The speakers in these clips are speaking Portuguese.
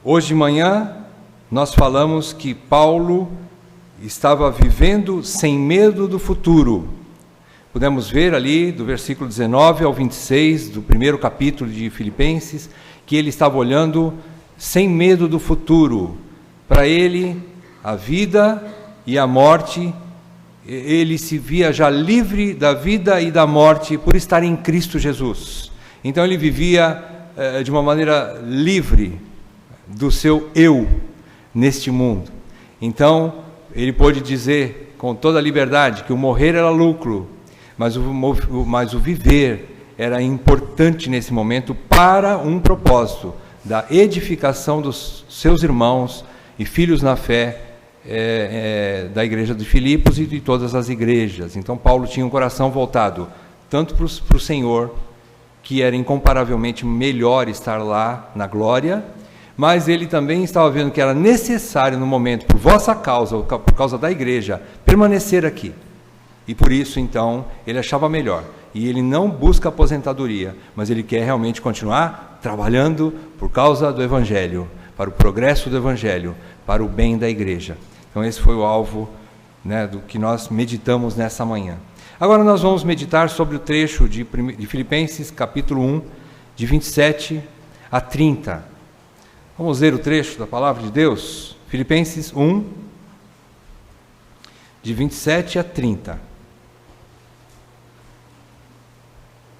Hoje de manhã nós falamos que Paulo estava vivendo sem medo do futuro. Podemos ver ali do versículo 19 ao 26 do primeiro capítulo de Filipenses, que ele estava olhando sem medo do futuro. Para ele, a vida e a morte, ele se via já livre da vida e da morte por estar em Cristo Jesus. Então ele vivia de uma maneira livre do seu eu neste mundo. Então ele pôde dizer com toda a liberdade que o morrer era lucro, mas o viver era importante nesse momento para um propósito da edificação dos seus irmãos e filhos na fé da igreja de Filipos e de todas as igrejas. Então Paulo tinha um coração voltado tanto para o Senhor, que era incomparavelmente melhor estar lá na glória, mas ele também estava vendo que era necessário no momento, por vossa causa, ou por causa da igreja, permanecer aqui. E por isso, então, ele achava melhor. E ele não busca aposentadoria, mas ele quer realmente continuar trabalhando por causa do Evangelho, para o progresso do Evangelho, para o bem da igreja. Então esse foi o alvo, do que nós meditamos nessa manhã. Agora nós vamos meditar sobre o trecho de Filipenses, capítulo 1, de 27 a 30. Vamos ler o trecho da palavra de Deus? Filipenses 1, de 27 a 30.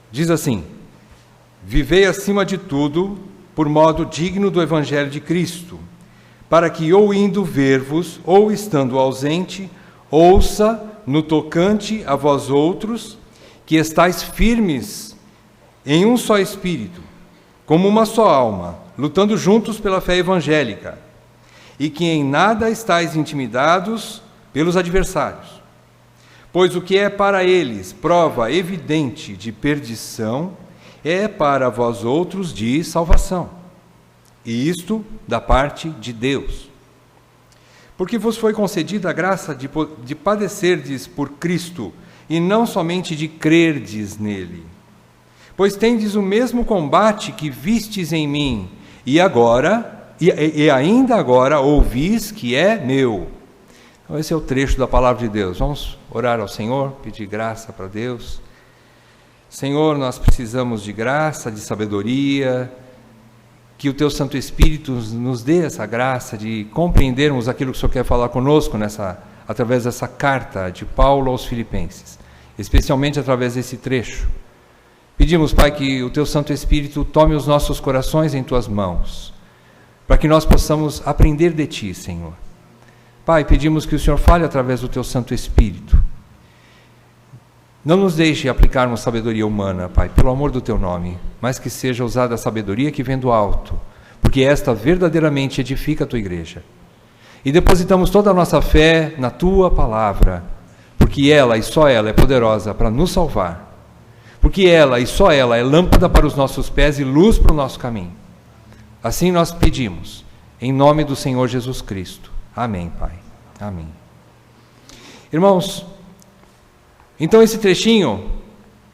Diz assim: vivei acima de tudo por modo digno do Evangelho de Cristo, para que ou indo ver-vos, ou estando ausente, ouça no tocante a vós outros, que estáis firmes em um só espírito, como uma só alma, lutando juntos pela fé evangélica, e que em nada estáis intimidados pelos adversários. Pois o que é para eles prova evidente de perdição, é para vós outros de salvação, e isto da parte de Deus. Porque vos foi concedida a graça de padecerdes por Cristo, e não somente de crerdes nele. Pois tendes o mesmo combate que vistes em mim, e ainda agora ouvis que é meu. Então esse é o trecho da palavra de Deus. Vamos orar ao Senhor, pedir graça para Deus. Senhor, nós precisamos de graça, de sabedoria, que o Teu Santo Espírito nos dê essa graça de compreendermos aquilo que o Senhor quer falar conosco através dessa carta de Paulo aos Filipenses, especialmente através desse trecho. Pedimos, Pai, que o Teu Santo Espírito tome os nossos corações em Tuas mãos, para que nós possamos aprender de Ti, Senhor. Pai, pedimos que o Senhor fale através do Teu Santo Espírito. Não nos deixe aplicarmos sabedoria humana, Pai, pelo amor do Teu nome, mas que seja usada a sabedoria que vem do alto, porque esta verdadeiramente edifica a Tua igreja. E depositamos toda a nossa fé na Tua palavra, porque ela e só ela é poderosa para nos salvar, porque ela e só ela é lâmpada para os nossos pés e luz para o nosso caminho. Assim nós pedimos, em nome do Senhor Jesus Cristo. Amém, Pai. Amém. Irmãos, então esse trechinho,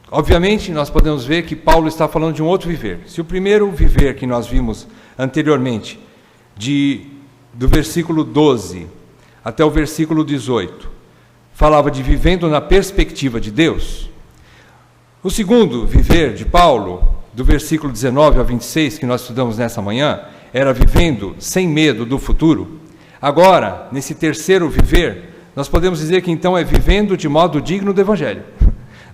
obviamente nós podemos ver que Paulo está falando de um outro viver. Se o primeiro viver que nós vimos anteriormente, do versículo 12 até o versículo 18, falava de vivendo na perspectiva de Deus, o segundo viver de Paulo, do versículo 19 ao 26, que nós estudamos nessa manhã, era vivendo sem medo do futuro. Agora, nesse terceiro viver, nós podemos dizer que então é vivendo de modo digno do Evangelho.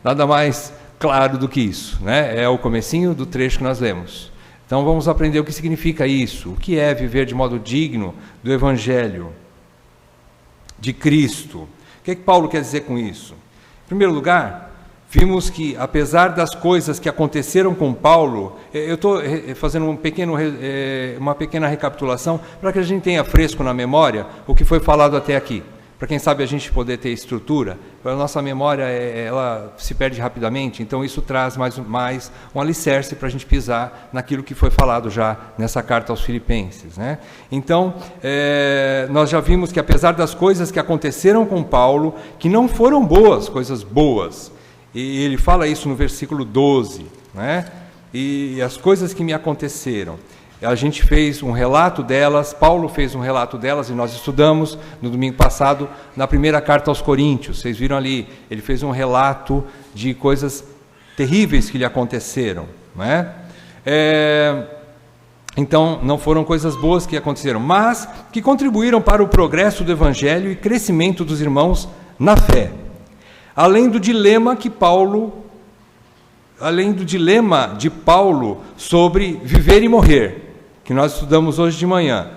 Nada mais claro do que isso, É o comecinho do trecho que nós lemos. Então vamos aprender o que significa isso, o que é viver de modo digno do Evangelho de Cristo. O que Paulo quer dizer com isso? Em primeiro lugar, vimos que, apesar das coisas que aconteceram com Paulo, eu estou fazendo uma pequena recapitulação para que a gente tenha fresco na memória o que foi falado até aqui. Para quem sabe a gente poder ter estrutura, a nossa memória ela se perde rapidamente, então isso traz mais um alicerce para a gente pisar naquilo que foi falado já nessa carta aos Filipenses. Então, nós já vimos que apesar das coisas que aconteceram com Paulo, que não foram boas, coisas boas, e ele fala isso no versículo 12, e as coisas que me aconteceram, A gente fez um relato delas, Paulo fez um relato delas e nós estudamos no domingo passado na primeira carta aos Coríntios. Vocês viram ali, ele fez um relato de coisas terríveis que lhe aconteceram, não é? Então, não foram coisas boas que aconteceram, mas que contribuíram para o progresso do Evangelho e crescimento dos irmãos na fé. Além do dilema de Paulo sobre viver e morrer, que nós estudamos hoje de manhã.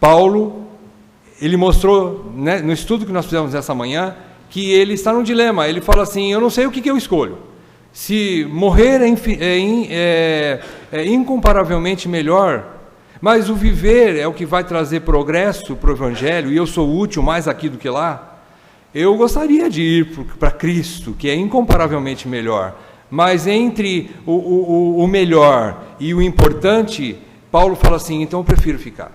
Paulo, ele mostrou, né, no estudo que nós fizemos essa manhã, que ele está num dilema. Ele fala assim, eu não sei o que eu escolho. Se morrer é incomparavelmente melhor, mas o viver é o que vai trazer progresso para o Evangelho, e eu sou útil mais aqui do que lá, eu gostaria de ir para Cristo, que é incomparavelmente melhor. Mas entre o melhor e o importante, Paulo fala assim, então eu prefiro ficar.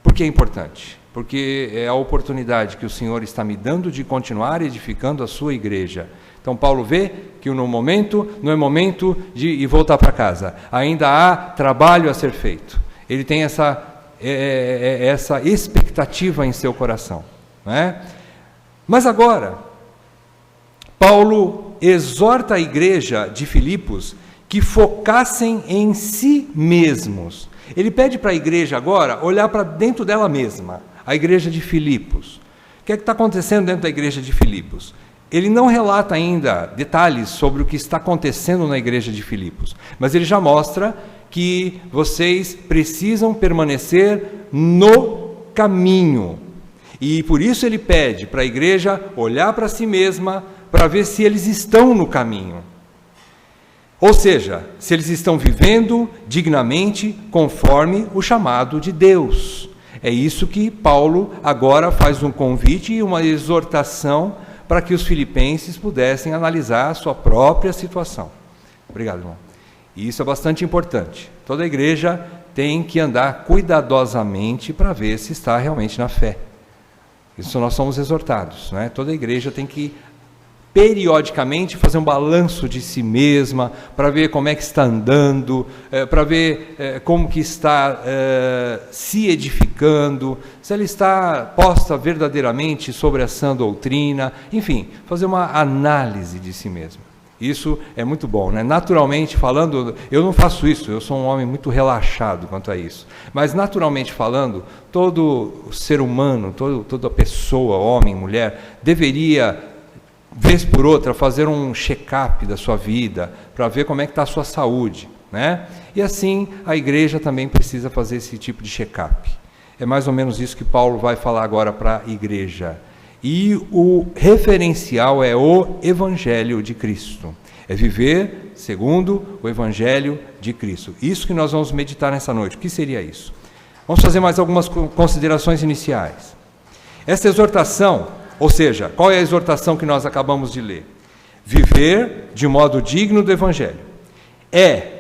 Por que é importante? Porque é a oportunidade que o Senhor está me dando de continuar edificando a sua igreja. Então Paulo vê que no momento, não é momento de ir voltar para casa. Ainda há trabalho a ser feito. Ele tem essa expectativa em seu coração, não é? Mas agora, Paulo exorta a igreja de Filipos que focassem em si mesmos. Ele pede para a igreja agora olhar para dentro dela mesma, a igreja de Filipos. O que é que está acontecendo dentro da igreja de Filipos? Ele não relata ainda detalhes sobre o que está acontecendo na igreja de Filipos, mas ele já mostra que vocês precisam permanecer no caminho. E por isso ele pede para a igreja olhar para si mesma, para ver se eles estão no caminho. Ou seja, se eles estão vivendo dignamente conforme o chamado de Deus. É isso que Paulo agora faz um convite e uma exortação para que os filipenses pudessem analisar a sua própria situação. Obrigado, irmão. E isso é bastante importante. Toda a igreja tem que andar cuidadosamente para ver se está realmente na fé. Isso nós somos exortados, né? Toda a igreja tem que periodicamente fazer um balanço de si mesma, para ver como é que está andando, para ver como que está se edificando, se ela está posta verdadeiramente sobre a sã doutrina, enfim, fazer uma análise de si mesma. Isso é muito bom, né? Naturalmente falando, eu não faço isso, eu sou um homem muito relaxado quanto a isso, mas naturalmente falando, todo ser humano, toda pessoa, homem, mulher, deveria vez por outra, fazer um check-up da sua vida, para ver como é que está a sua saúde, né? E assim, a igreja também precisa fazer esse tipo de check-up. É mais ou menos isso que Paulo vai falar agora para a igreja. E o referencial é o Evangelho de Cristo. É viver segundo o Evangelho de Cristo. Isso que nós vamos meditar nessa noite. O que seria isso? Vamos fazer mais algumas considerações iniciais. Essa exortação, ou seja, qual é a exortação que nós acabamos de ler? Viver de modo digno do Evangelho. É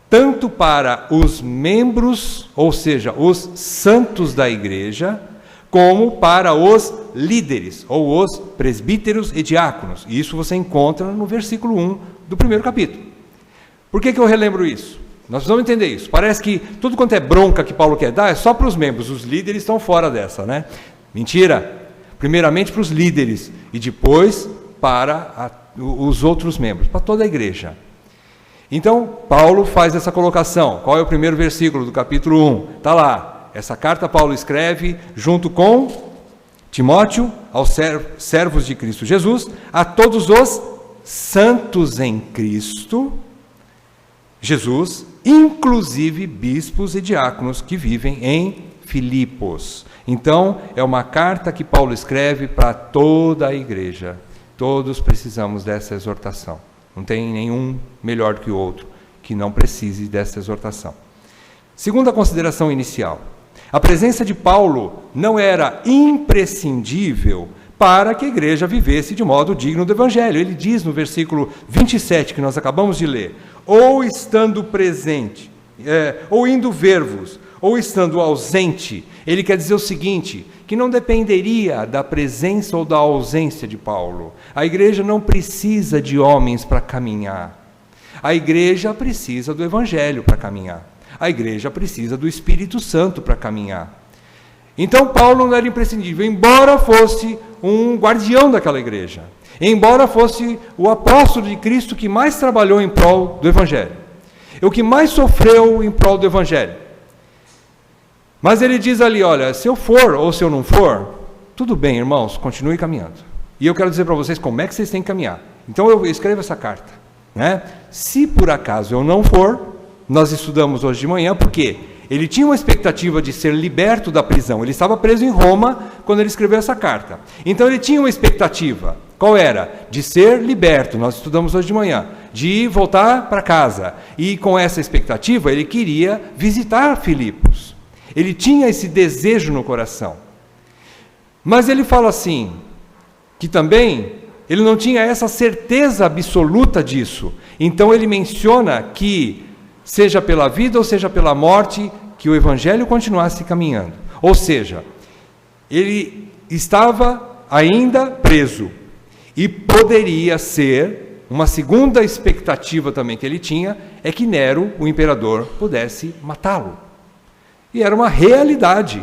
tanto para os membros, ou seja, os santos da igreja, como para os líderes, ou os presbíteros e diáconos. E isso você encontra no versículo 1 do primeiro capítulo. Por que eu relembro isso? Nós precisamos entender isso. Parece que tudo quanto é bronca que Paulo quer dar é só para os membros. Os líderes estão fora dessa, né? Mentira! Primeiramente para os líderes e depois para os outros membros, para toda a igreja. Então, Paulo faz essa colocação. Qual é o primeiro versículo do capítulo 1? Está lá. Essa carta Paulo escreve junto com Timóteo, aos servos de Cristo Jesus, a todos os santos em Cristo Jesus, inclusive bispos e diáconos que vivem em Filipos. Então, é uma carta que Paulo escreve para toda a igreja. Todos precisamos dessa exortação. Não tem nenhum melhor que o outro que não precise dessa exortação. Segunda consideração inicial. A presença de Paulo não era imprescindível para que a igreja vivesse de modo digno do Evangelho. Ele diz no versículo 27, que nós acabamos de ler, ou estando presente, ou indo ver-vos, ou estando ausente. Ele quer dizer o seguinte, que não dependeria da presença ou da ausência de Paulo. A igreja não precisa de homens para caminhar. A igreja precisa do Evangelho para caminhar. A igreja precisa do Espírito Santo para caminhar. Então Paulo não era imprescindível, embora fosse um guardião daquela igreja, embora fosse o apóstolo de Cristo que mais trabalhou em prol do Evangelho, o que mais sofreu em prol do Evangelho. Mas ele diz ali, olha, se eu for ou se eu não for, tudo bem, irmãos, continue caminhando. E eu quero dizer para vocês como é que vocês têm que caminhar. Então eu escrevo essa carta, né? Se por acaso eu não for, nós estudamos hoje de manhã, porque ele tinha uma expectativa de ser liberto da prisão. Ele estava preso em Roma quando ele escreveu essa carta. Então ele tinha uma expectativa. Qual era? De ser liberto. Nós estudamos hoje de manhã. De voltar para casa. E com essa expectativa, ele queria visitar Filipos. Ele tinha esse desejo no coração. Mas ele fala assim, que também ele não tinha essa certeza absoluta disso. Então ele menciona que, seja pela vida ou seja pela morte, que o Evangelho continuasse caminhando. Ou seja, ele estava ainda preso. E poderia ser, uma segunda expectativa também que ele tinha, é que Nero, o imperador, pudesse matá-lo. E era uma realidade.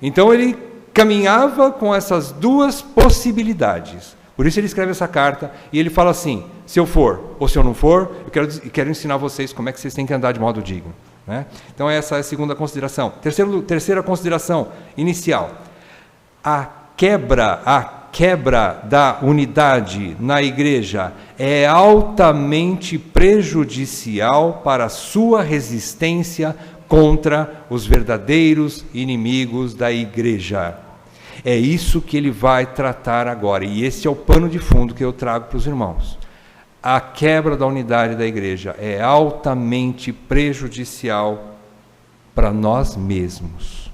Então ele caminhava com essas duas possibilidades. Por isso ele escreve essa carta e ele fala assim, se eu for ou se eu não for, eu quero ensinar vocês como é que vocês têm que andar de modo digno. Né? Então essa é a segunda consideração. Terceira consideração inicial. A quebra da unidade na igreja é altamente prejudicial para a sua resistência contra os verdadeiros inimigos da igreja. É isso que ele vai tratar agora, e esse é o pano de fundo que eu trago para os irmãos. A quebra da unidade da igreja é altamente prejudicial para nós mesmos,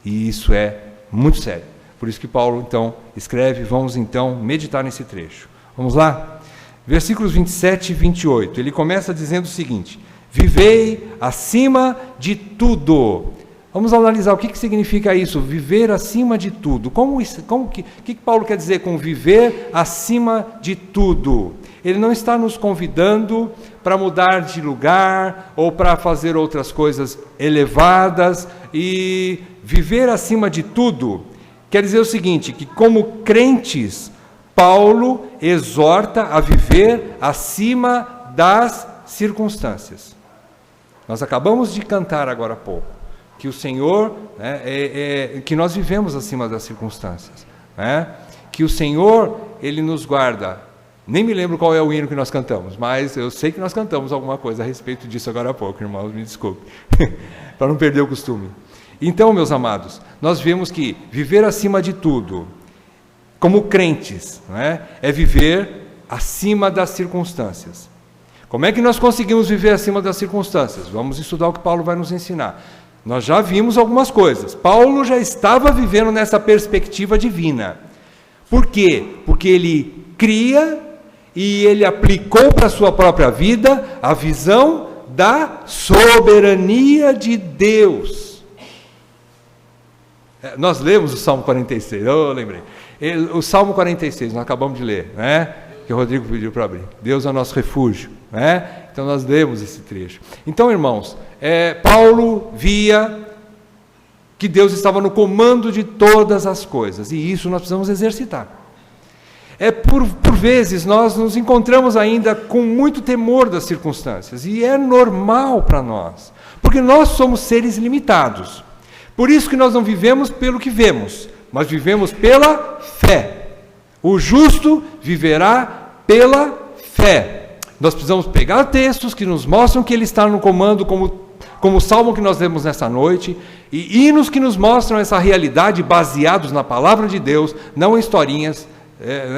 e isso é muito sério. Por isso que Paulo, então, escreve, vamos então meditar nesse trecho. Vamos lá? Versículos 27 e 28, ele começa dizendo o seguinte, vivei acima de tudo. Vamos analisar o que significa isso, viver acima de tudo. O que Paulo quer dizer com viver acima de tudo? Ele não está nos convidando para mudar de lugar ou para fazer outras coisas elevadas. E viver acima de tudo quer dizer o seguinte, que como crentes, Paulo exorta a viver acima das circunstâncias. Nós acabamos de cantar agora há pouco, que o Senhor, que nós vivemos acima das circunstâncias, né? Que o Senhor, Ele nos guarda. Nem me lembro qual é o hino que nós cantamos, mas eu sei que nós cantamos alguma coisa a respeito disso agora há pouco, irmãos, me desculpe, para não perder o costume. Então, meus amados, nós vemos que viver acima de tudo, como crentes, né, é viver acima das circunstâncias. Como é que nós conseguimos viver acima das circunstâncias? Vamos estudar o que Paulo vai nos ensinar. Nós já vimos algumas coisas. Paulo já estava vivendo nessa perspectiva divina. Por quê? Porque ele cria e ele aplicou para a sua própria vida a visão da soberania de Deus. Nós lemos o Salmo 46, eu lembrei. O Salmo 46, nós acabamos de ler, né? Que o Rodrigo pediu para abrir. Deus é o nosso refúgio, né? Então nós lemos esse trecho. Então, irmãos, Paulo via que Deus estava no comando de todas as coisas, e isso nós precisamos exercitar. Por vezes nós nos encontramos ainda com muito temor das circunstâncias, e é normal para nós, porque nós somos seres limitados. Por isso que nós não vivemos pelo que vemos, mas vivemos pela fé. O justo viverá pela fé. Nós precisamos pegar textos que nos mostram que Ele está no comando, como o salmo que nós lemos nessa noite, e hinos que nos mostram essa realidade baseados na palavra de Deus, não em historinhas,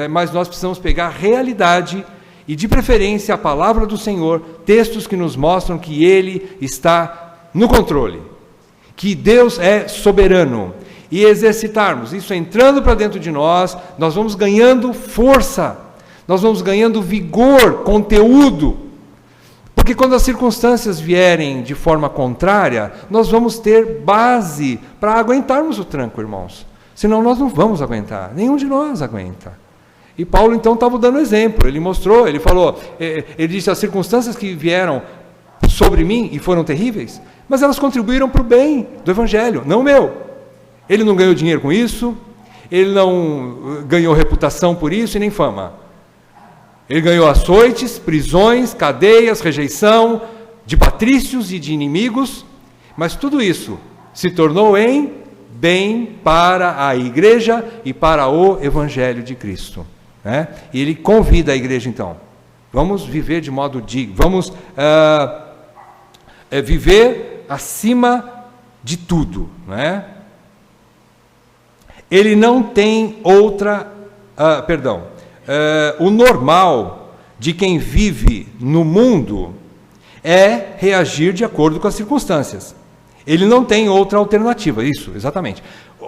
mas nós precisamos pegar a realidade e, de preferência, a palavra do Senhor, textos que nos mostram que Ele está no controle, que Deus é soberano, e exercitarmos isso entrando para dentro de nós, nós vamos ganhando força, nós vamos ganhando vigor, conteúdo, porque quando as circunstâncias vierem de forma contrária, nós vamos ter base para aguentarmos o tranco, irmãos, senão nós não vamos aguentar, nenhum de nós aguenta. E Paulo então estava dando exemplo, ele falou, ele disse, as circunstâncias que vieram sobre mim e foram terríveis, mas elas contribuíram para o bem do Evangelho, não o meu. Ele não ganhou dinheiro com isso, ele não ganhou reputação por isso e nem fama. Ele ganhou açoites, prisões, cadeias, rejeição de patrícios e de inimigos, mas tudo isso se tornou em bem para a igreja e para o Evangelho de Cristo. Né? E ele convida a igreja então, vamos viver de modo digno, vamos viver acima de tudo. Né? Ele não tem outra, o normal de quem vive no mundo é reagir de acordo com as circunstâncias. Ele não tem outra alternativa, isso, exatamente.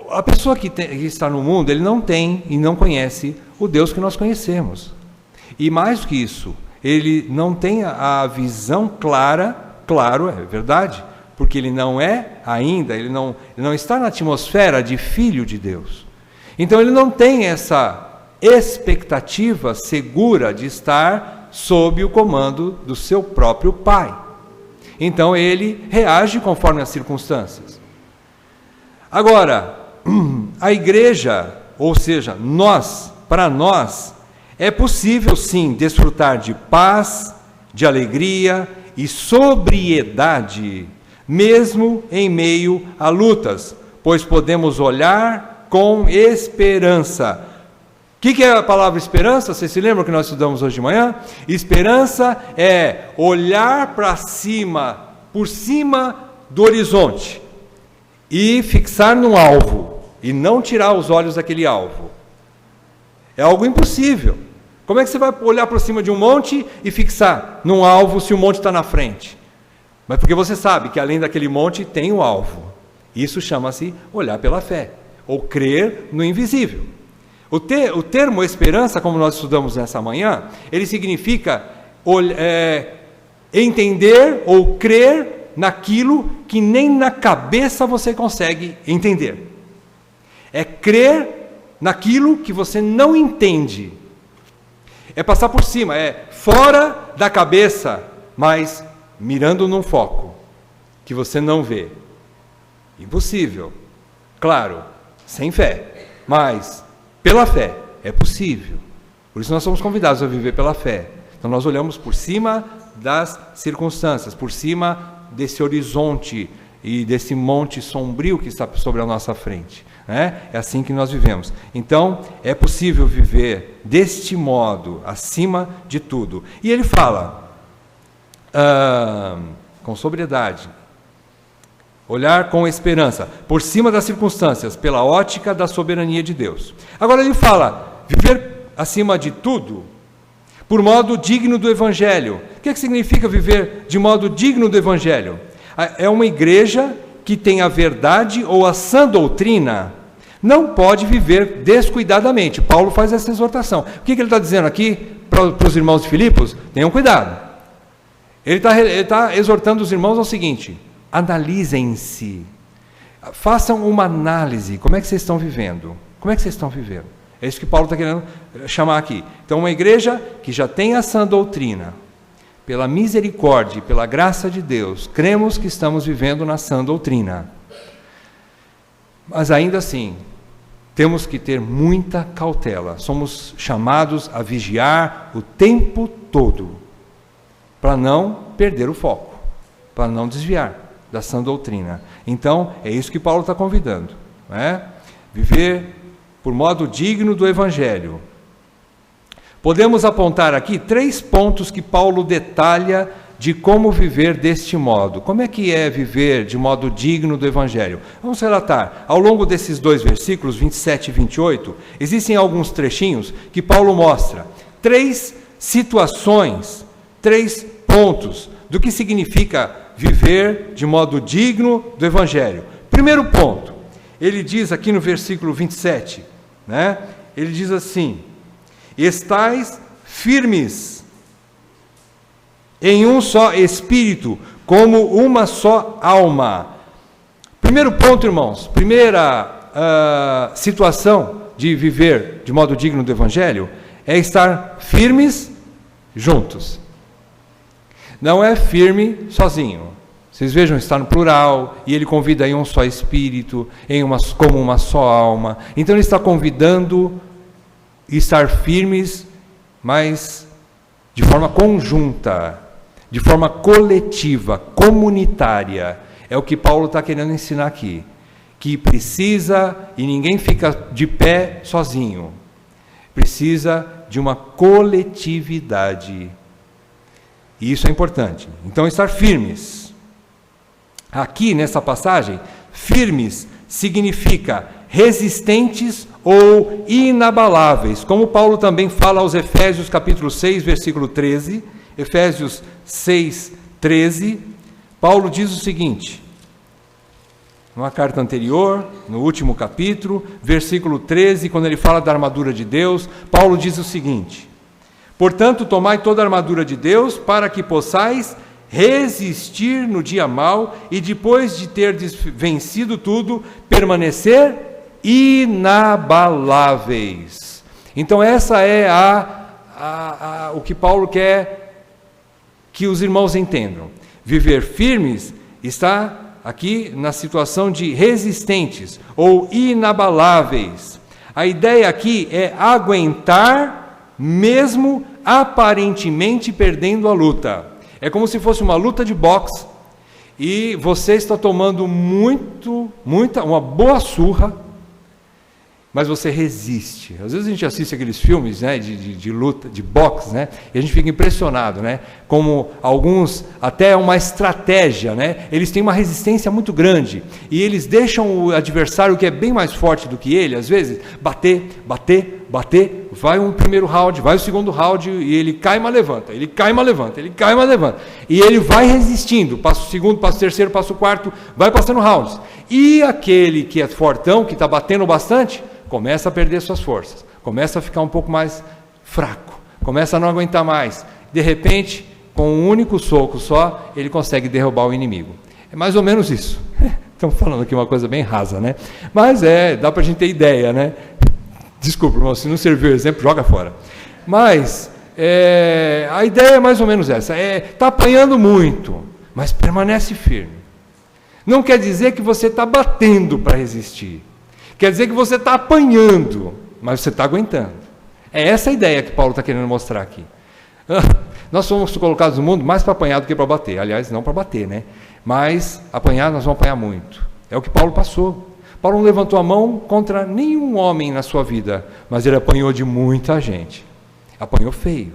A pessoa que está no mundo, ele não tem e não conhece o Deus que nós conhecemos. E mais do que isso, ele não tem a visão clara, claro, é verdade, porque ele não é ainda, ele não está na atmosfera de filho de Deus. Então ele não tem essa expectativa segura de estar sob o comando do seu próprio Pai. Então ele reage conforme as circunstâncias. Agora, a igreja, ou seja, para nós, é possível sim desfrutar de paz, de alegria e sobriedade, mesmo em meio a lutas, pois podemos olhar com esperança. O que é a palavra esperança? Vocês se lembram que nós estudamos hoje de manhã? Esperança é olhar para cima, por cima do horizonte, e fixar num alvo, e não tirar os olhos daquele alvo. É algo impossível. Como é que você vai olhar para cima de um monte e fixar num alvo se o monte está na frente? Mas porque você sabe que além daquele monte tem o alvo. Isso chama-se olhar pela fé, ou crer no invisível. O termo esperança, como nós estudamos nessa manhã, ele significa entender ou crer naquilo que nem na cabeça você consegue entender. É crer naquilo que você não entende. É passar por cima, é fora da cabeça, mas mirando num foco que você não vê. Impossível. Claro, sem fé, mas pela fé é possível. Por isso nós somos convidados a viver pela fé. Então nós olhamos por cima das circunstâncias, por cima desse horizonte e desse monte sombrio que está sobre a nossa frente. Né? É assim que nós vivemos. Então é possível viver deste modo, acima de tudo. E ele fala com sobriedade, olhar com esperança, por cima das circunstâncias, pela ótica da soberania de Deus. Agora ele fala, viver acima de tudo, por modo digno do Evangelho. O que significa viver de modo digno do Evangelho? É uma igreja que tem a verdade ou a sã doutrina, não pode viver descuidadamente. Paulo faz essa exortação. O que ele está dizendo aqui para os irmãos de Filipos? Tenham cuidado. Ele está exortando os irmãos ao seguinte: analisem-se, façam uma análise. Como é que vocês estão vivendo? Como é que vocês estão vivendo? É isso que Paulo está querendo chamar aqui. Então, uma igreja que já tem a sã doutrina, pela misericórdia e pela graça de Deus, cremos que estamos vivendo na sã doutrina. Mas ainda assim, temos que ter muita cautela. Somos chamados a vigiar o tempo todo, para não perder o foco, para não desviar da sã doutrina. Então, é isso que Paulo está convidando, né? Viver por modo digno do Evangelho. Podemos apontar aqui 3 pontos que Paulo detalha de como viver deste modo. Como é que é viver de modo digno do Evangelho? Vamos relatar. Ao longo desses 2 versículos, 27 e 28, existem alguns trechinhos que Paulo mostra 3 situações, 3 pontos do que significa viver de modo digno do Evangelho. Primeiro ponto, ele diz aqui no versículo 27, né? Ele diz assim: estais firmes em um só espírito, como uma só alma. Primeiro ponto, irmãos, primeira situação de viver de modo digno do Evangelho é estar firmes juntos. Não é firme sozinho, Vocês vejam, está no plural, e ele convida em um só espírito, como uma só alma. Então ele está convidando a estar firmes, mas de forma conjunta, de forma coletiva, comunitária. É o que Paulo está querendo ensinar aqui. Que precisa, e ninguém fica de pé sozinho, precisa de uma coletividade. E isso é importante. Então, estar firmes. Aqui, nessa passagem, firmes significa resistentes ou inabaláveis, como Paulo também fala aos Efésios capítulo 6, versículo 13, Efésios 6, 13, Paulo diz o seguinte, numa carta anterior, no último capítulo, versículo 13, quando ele fala da armadura de Deus, Paulo diz o seguinte, portanto, tomai toda a armadura de Deus, para que possais resistir no dia mau, e depois de ter vencido tudo, permanecer inabaláveis. Então essa é o que Paulo quer que os irmãos entendam. Viver firmes está aqui na situação de resistentes ou inabaláveis. A ideia aqui é aguentar mesmo aparentemente perdendo a luta. É como se fosse uma luta de boxe e você está tomando uma boa surra, mas você resiste. Às vezes a gente assiste aqueles filmes, né, de luta, de boxe, né, e a gente fica impressionado, né, como alguns, até uma estratégia, né, eles têm uma resistência muito grande, e eles deixam o adversário, que é bem mais forte do que ele, às vezes, bater, vai um primeiro round, vai o segundo round, e ele cai, mas levanta, ele cai, mas levanta, ele cai, mas levanta, e ele vai resistindo, passa o segundo, passa o terceiro, passa o quarto, vai passando rounds, e aquele que é fortão, que está batendo bastante, começa a perder suas forças, começa a ficar um pouco mais fraco, começa a não aguentar mais. De repente, com um único soco só, ele consegue derrubar o inimigo. É mais ou menos isso. Estamos falando aqui uma coisa bem rasa, né? Mas dá para a gente ter ideia, né? Desculpa, irmão, se não serviu o exemplo, joga fora. Mas a ideia é mais ou menos essa. Está apanhando muito, mas permanece firme. Não quer dizer que você está batendo para resistir. Quer dizer que você está apanhando, mas você está aguentando. É essa a ideia que Paulo está querendo mostrar aqui. Nós somos colocados no mundo mais para apanhar do que para bater. Aliás, não para bater, né? Mas apanhar, nós vamos apanhar muito. É o que Paulo passou. Paulo não levantou a mão contra nenhum homem na sua vida, mas ele apanhou de muita gente. Apanhou feio.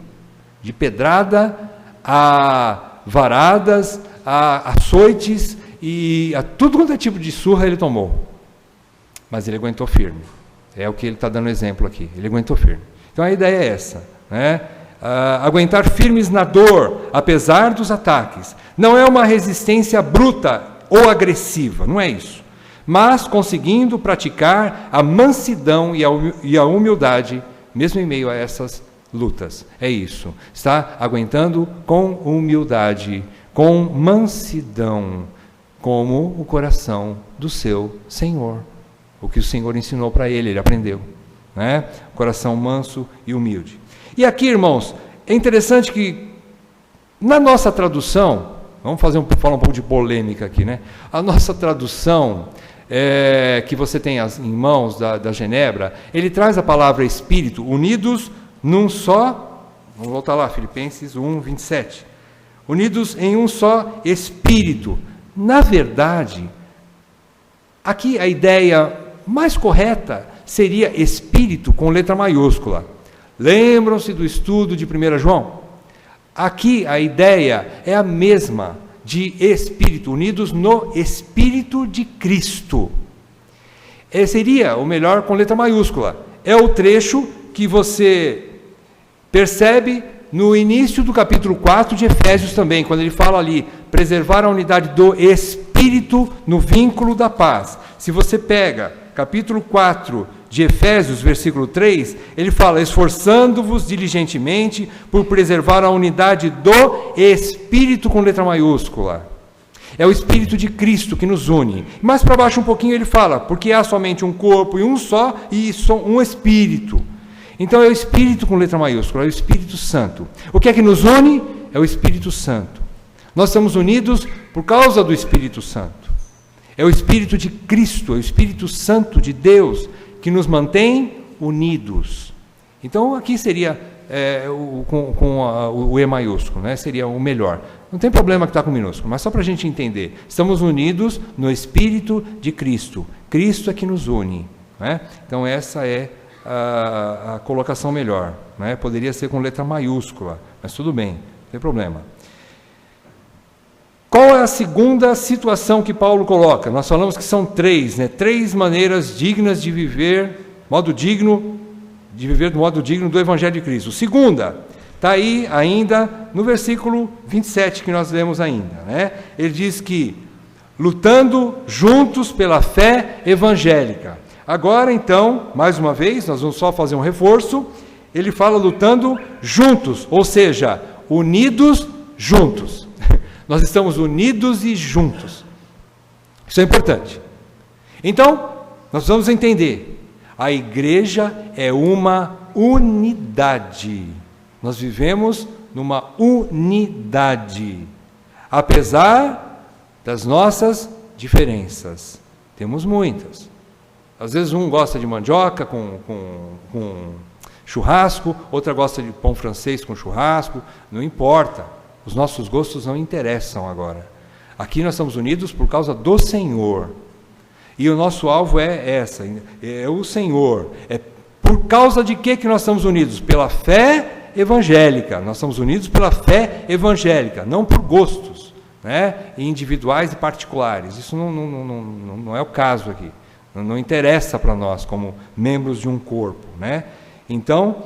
De pedrada a varadas, a açoites e a tudo quanto é tipo de surra ele tomou. Mas ele aguentou firme. É o que ele está dando exemplo aqui. Ele aguentou firme. Então a ideia é essa, né? Aguentar firmes na dor, apesar dos ataques. Não é uma resistência bruta ou agressiva, não é isso. Mas conseguindo praticar a mansidão e a humildade, mesmo em meio a essas lutas. É isso. Está aguentando com humildade, com mansidão, como o coração do seu Senhor. O que o Senhor ensinou para ele aprendeu, né? Coração manso e humilde. E aqui, irmãos, é interessante que na nossa tradução, vamos falar um pouco de polêmica aqui, né? A nossa tradução, que você tem em mãos da Genebra, ele traz a palavra espírito, unidos num só, vamos voltar lá, Filipenses 1, 27. Unidos em um só espírito. Na verdade, aqui a ideia mais correta seria espírito com letra maiúscula. Lembram-se do estudo de 1 João? Aqui a ideia é a mesma de espírito, unidos no Espírito de Cristo. Seria o melhor com letra maiúscula. É o trecho que você percebe no início do capítulo 4 de Efésios também, quando ele fala ali, preservar a unidade do Espírito no vínculo da paz. Se você pega capítulo 4 de Efésios, versículo 3, ele fala, esforçando-vos diligentemente por preservar a unidade do Espírito com letra maiúscula. É o Espírito de Cristo que nos une. Mais para baixo um pouquinho ele fala, porque há somente um corpo e um só, e um Espírito. Então é o Espírito com letra maiúscula, é o Espírito Santo. O que é que nos une? É o Espírito Santo. Nós estamos unidos Por causa do Espírito Santo. É o Espírito de Cristo, é o Espírito Santo de Deus que nos mantém unidos. Então aqui seria o E maiúsculo, né? Seria o melhor. Não tem problema que está com minúsculo, mas só para a gente entender. Estamos unidos no Espírito de Cristo. Cristo é que nos une. Né? Então essa é a colocação melhor. Né? Poderia ser com letra maiúscula, mas tudo bem, não tem problema. Qual é a segunda situação que Paulo coloca? Nós falamos que são três, né? 3 maneiras dignas de viver, de viver do modo digno do Evangelho de Cristo. Segunda, está aí ainda no versículo 27 que nós lemos ainda, né? Ele diz que lutando juntos pela fé evangélica. Agora então, mais uma vez, nós vamos só fazer um reforço. Ele fala lutando juntos, ou seja, unidos juntos. Nós estamos unidos e juntos. Isso é importante. Então, nós vamos entender. A igreja é uma unidade. Nós vivemos numa unidade. Apesar das nossas diferenças. Temos muitas. Às vezes um gosta de mandioca com churrasco, outra gosta de pão francês com churrasco. Não importa. Os nossos gostos não interessam agora. Aqui nós estamos unidos por causa do Senhor. E o nosso alvo é o Senhor. É por causa de que nós estamos unidos? Pela fé evangélica. Nós estamos unidos pela fé evangélica, não por gostos, né? Individuais e particulares. Isso não é o caso aqui. Não interessa para nós como membros de um corpo, né? Então,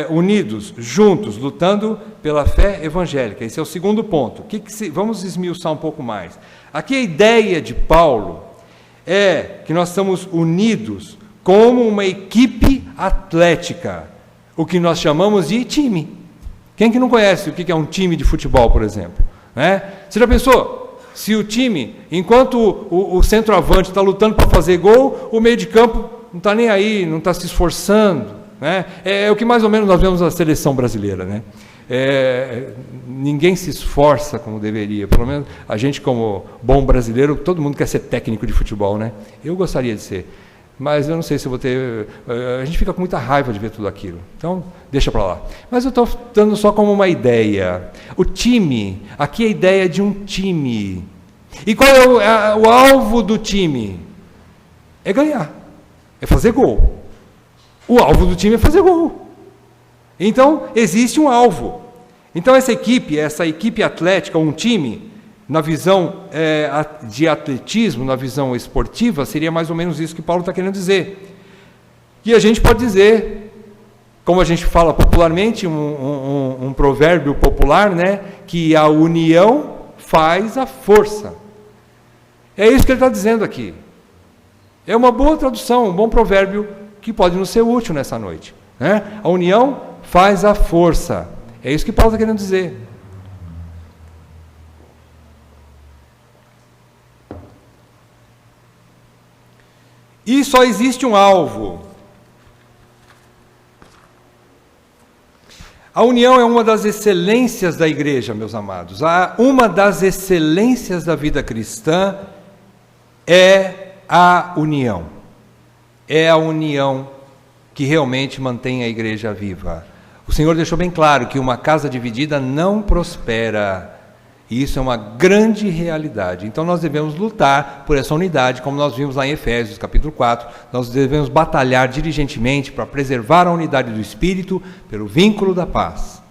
unidos, juntos, lutando pela fé evangélica. Esse é o segundo ponto. Vamos esmiuçar um pouco mais. Aqui a ideia de Paulo é que nós estamos unidos como uma equipe atlética, o que nós chamamos de time. Quem que não conhece o que é um time de futebol, por exemplo? Né? Você já pensou? Se o time, enquanto o centroavante está lutando para fazer gol, o meio de campo não está nem aí, não está se esforçando. Né? É o que mais ou menos nós vemos na seleção brasileira. Né? Ninguém se esforça como deveria. Pelo menos a gente, como bom brasileiro, todo mundo quer ser técnico de futebol. Né? Eu gostaria de ser, mas eu não sei se eu vou ter... A gente fica com muita raiva de ver tudo aquilo. Então, deixa para lá. Mas eu estou dando só como uma ideia. O time, aqui é a ideia de um time. E qual é o alvo do time? É ganhar, é fazer gol. O alvo do time é fazer gol. Então, existe um alvo. Então, essa equipe atlética, um time, na visão de atletismo, na visão esportiva, seria mais ou menos isso que Paulo está querendo dizer. E a gente pode dizer, como a gente fala popularmente, um provérbio popular, né, que a união faz a força. É isso que ele está dizendo aqui. É uma boa tradução, um bom provérbio que pode nos ser útil nessa noite. Né? A união faz a força. É isso que Paulo está querendo dizer. E só existe um alvo. A união é uma das excelências da igreja, meus amados. Uma das excelências da vida cristã é a união. É a união que realmente mantém a igreja viva. O Senhor deixou bem claro que uma casa dividida não prospera. E isso é uma grande realidade. Então nós devemos lutar por essa unidade, como nós vimos lá em Efésios, capítulo 4. Nós devemos batalhar diligentemente para preservar a unidade do Espírito pelo vínculo da paz.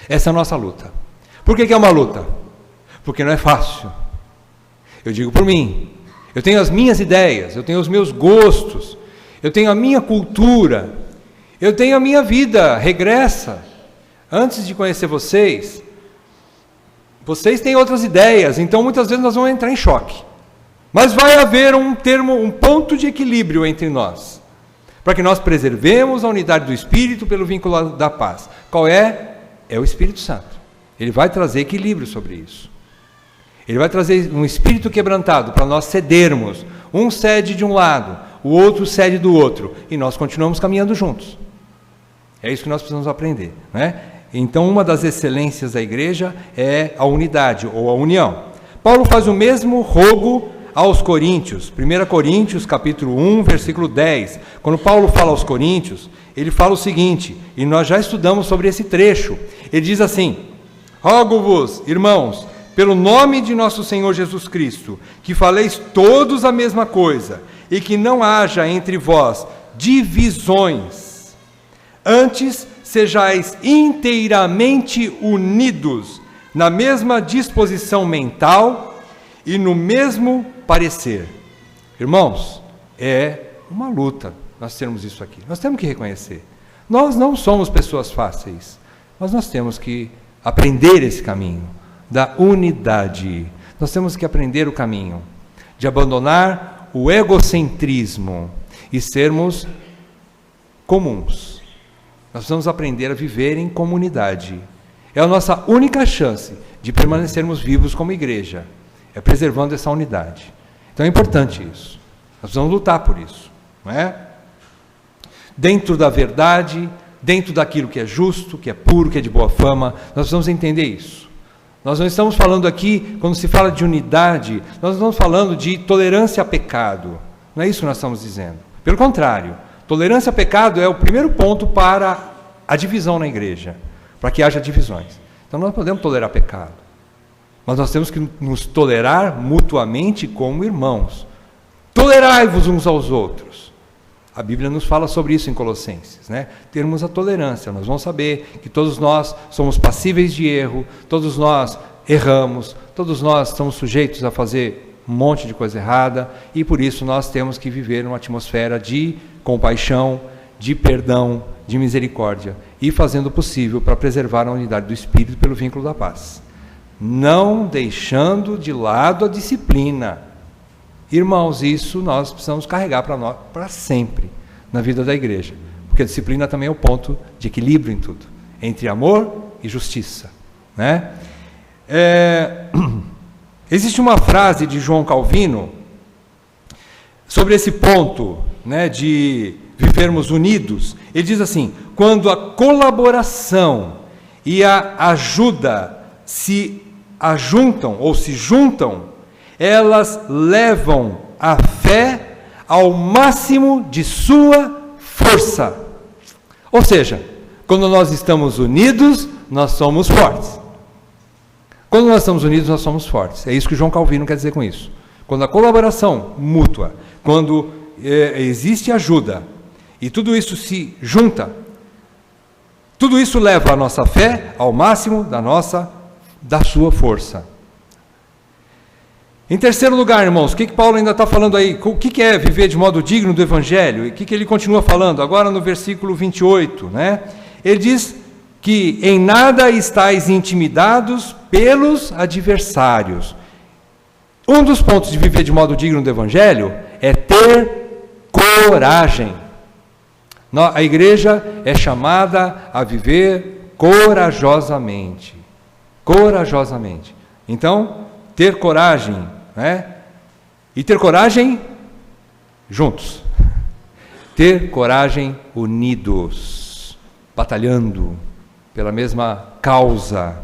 Essa é a nossa luta. Por que é uma luta? Porque não é fácil. Eu digo por mim. Eu tenho as minhas ideias, eu tenho os meus gostos, eu tenho a minha cultura, eu tenho a minha vida regressa. Antes de conhecer vocês têm outras ideias, então muitas vezes nós vamos entrar em choque. Mas vai haver um ponto de equilíbrio entre nós, para que nós preservemos a unidade do Espírito pelo vínculo da paz. Qual é? É o Espírito Santo. Ele vai trazer equilíbrio sobre isso. Ele vai trazer um espírito quebrantado para nós cedermos. Um cede de um lado, o outro cede do outro, e nós continuamos caminhando juntos. É isso que nós precisamos aprender, né? Então, uma das excelências da igreja é a unidade, ou a união. Paulo faz o mesmo rogo aos Coríntios, 1 Coríntios capítulo 1, versículo 10. Quando Paulo fala aos Coríntios, ele fala o seguinte, e nós já estudamos sobre esse trecho. Ele diz assim: rogo-vos, irmãos, pelo nome de nosso Senhor Jesus Cristo, que faleis todos a mesma coisa, e que não haja entre vós divisões. Antes, sejais inteiramente unidos, na mesma disposição mental e no mesmo parecer. Irmãos, é uma luta nós termos isso aqui. Nós temos que reconhecer. Nós não somos pessoas fáceis, mas nós temos que aprender esse caminho da unidade. Nós temos que aprender o caminho de abandonar o egocentrismo e sermos comuns. Nós precisamos aprender a viver em comunidade. É a nossa única chance de permanecermos vivos como igreja, é preservando essa unidade. Então é importante isso. Nós precisamos lutar por isso, não é? Dentro da verdade, dentro daquilo que é justo, que é puro, que é de boa fama, nós precisamos entender isso. Nós não estamos falando aqui, quando se fala de unidade, nós não estamos falando de tolerância a pecado. Não é isso que nós estamos dizendo. Pelo contrário, tolerância a pecado é o primeiro ponto para a divisão na igreja, para que haja divisões. Então nós não podemos tolerar pecado, mas nós temos que nos tolerar mutuamente como irmãos. Tolerai-vos uns aos outros. A Bíblia nos fala sobre isso em Colossenses, né? Termos a tolerância. Nós vamos saber que todos nós somos passíveis de erro, todos nós erramos, todos nós estamos sujeitos a fazer um monte de coisa errada, e por isso nós temos que viver numa atmosfera de compaixão, de perdão, de misericórdia, e fazendo o possível para preservar a unidade do Espírito pelo vínculo da paz. Não deixando de lado a disciplina. Irmãos, isso nós precisamos carregar para sempre na vida da igreja, porque a disciplina também é o ponto de equilíbrio em tudo, entre amor e justiça, né? Existe uma frase de João Calvino sobre esse ponto, né, de vivermos unidos. Ele diz assim: quando a colaboração e a ajuda se ajuntam ou se juntam, elas levam a fé ao máximo de sua força. Ou seja, quando nós estamos unidos, nós somos fortes. Quando nós estamos unidos, nós somos fortes. É isso que João Calvino quer dizer com isso. Quando a colaboração mútua, quando existe ajuda, e tudo isso se junta, tudo isso leva a nossa fé ao máximo da sua força. Em terceiro lugar, irmãos, o que Paulo ainda está falando aí? O que é viver de modo digno do Evangelho? E o que ele continua falando? Agora no versículo 28, né? Ele diz que em nada estáis intimidados pelos adversários. Um dos pontos de viver de modo digno do Evangelho é ter coragem. A igreja é chamada a viver corajosamente. Corajosamente. Então, ter coragem, né? E ter coragem juntos. Ter coragem unidos, batalhando pela mesma causa.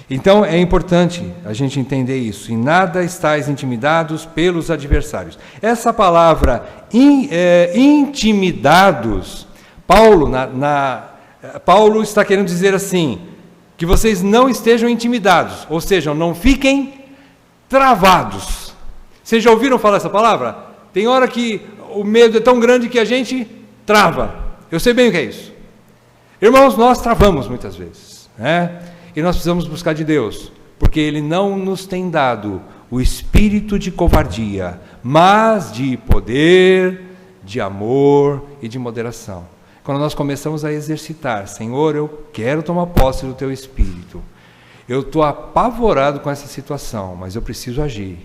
Então é importante a gente entender isso. Em nada estáis intimidados pelos adversários. Essa palavra intimidados, Paulo está querendo dizer assim, que vocês não estejam intimidados, ou seja, não fiquem travados. Vocês já ouviram falar essa palavra? Tem hora que o medo é tão grande que a gente trava. Eu sei bem o que é isso. Irmãos, nós travamos muitas vezes, né? E nós precisamos buscar de Deus, porque Ele não nos tem dado o espírito de covardia, mas de poder, de amor e de moderação. Quando nós começamos a exercitar, Senhor, eu quero tomar posse do Teu Espírito. Eu estou apavorado com essa situação, mas eu preciso agir.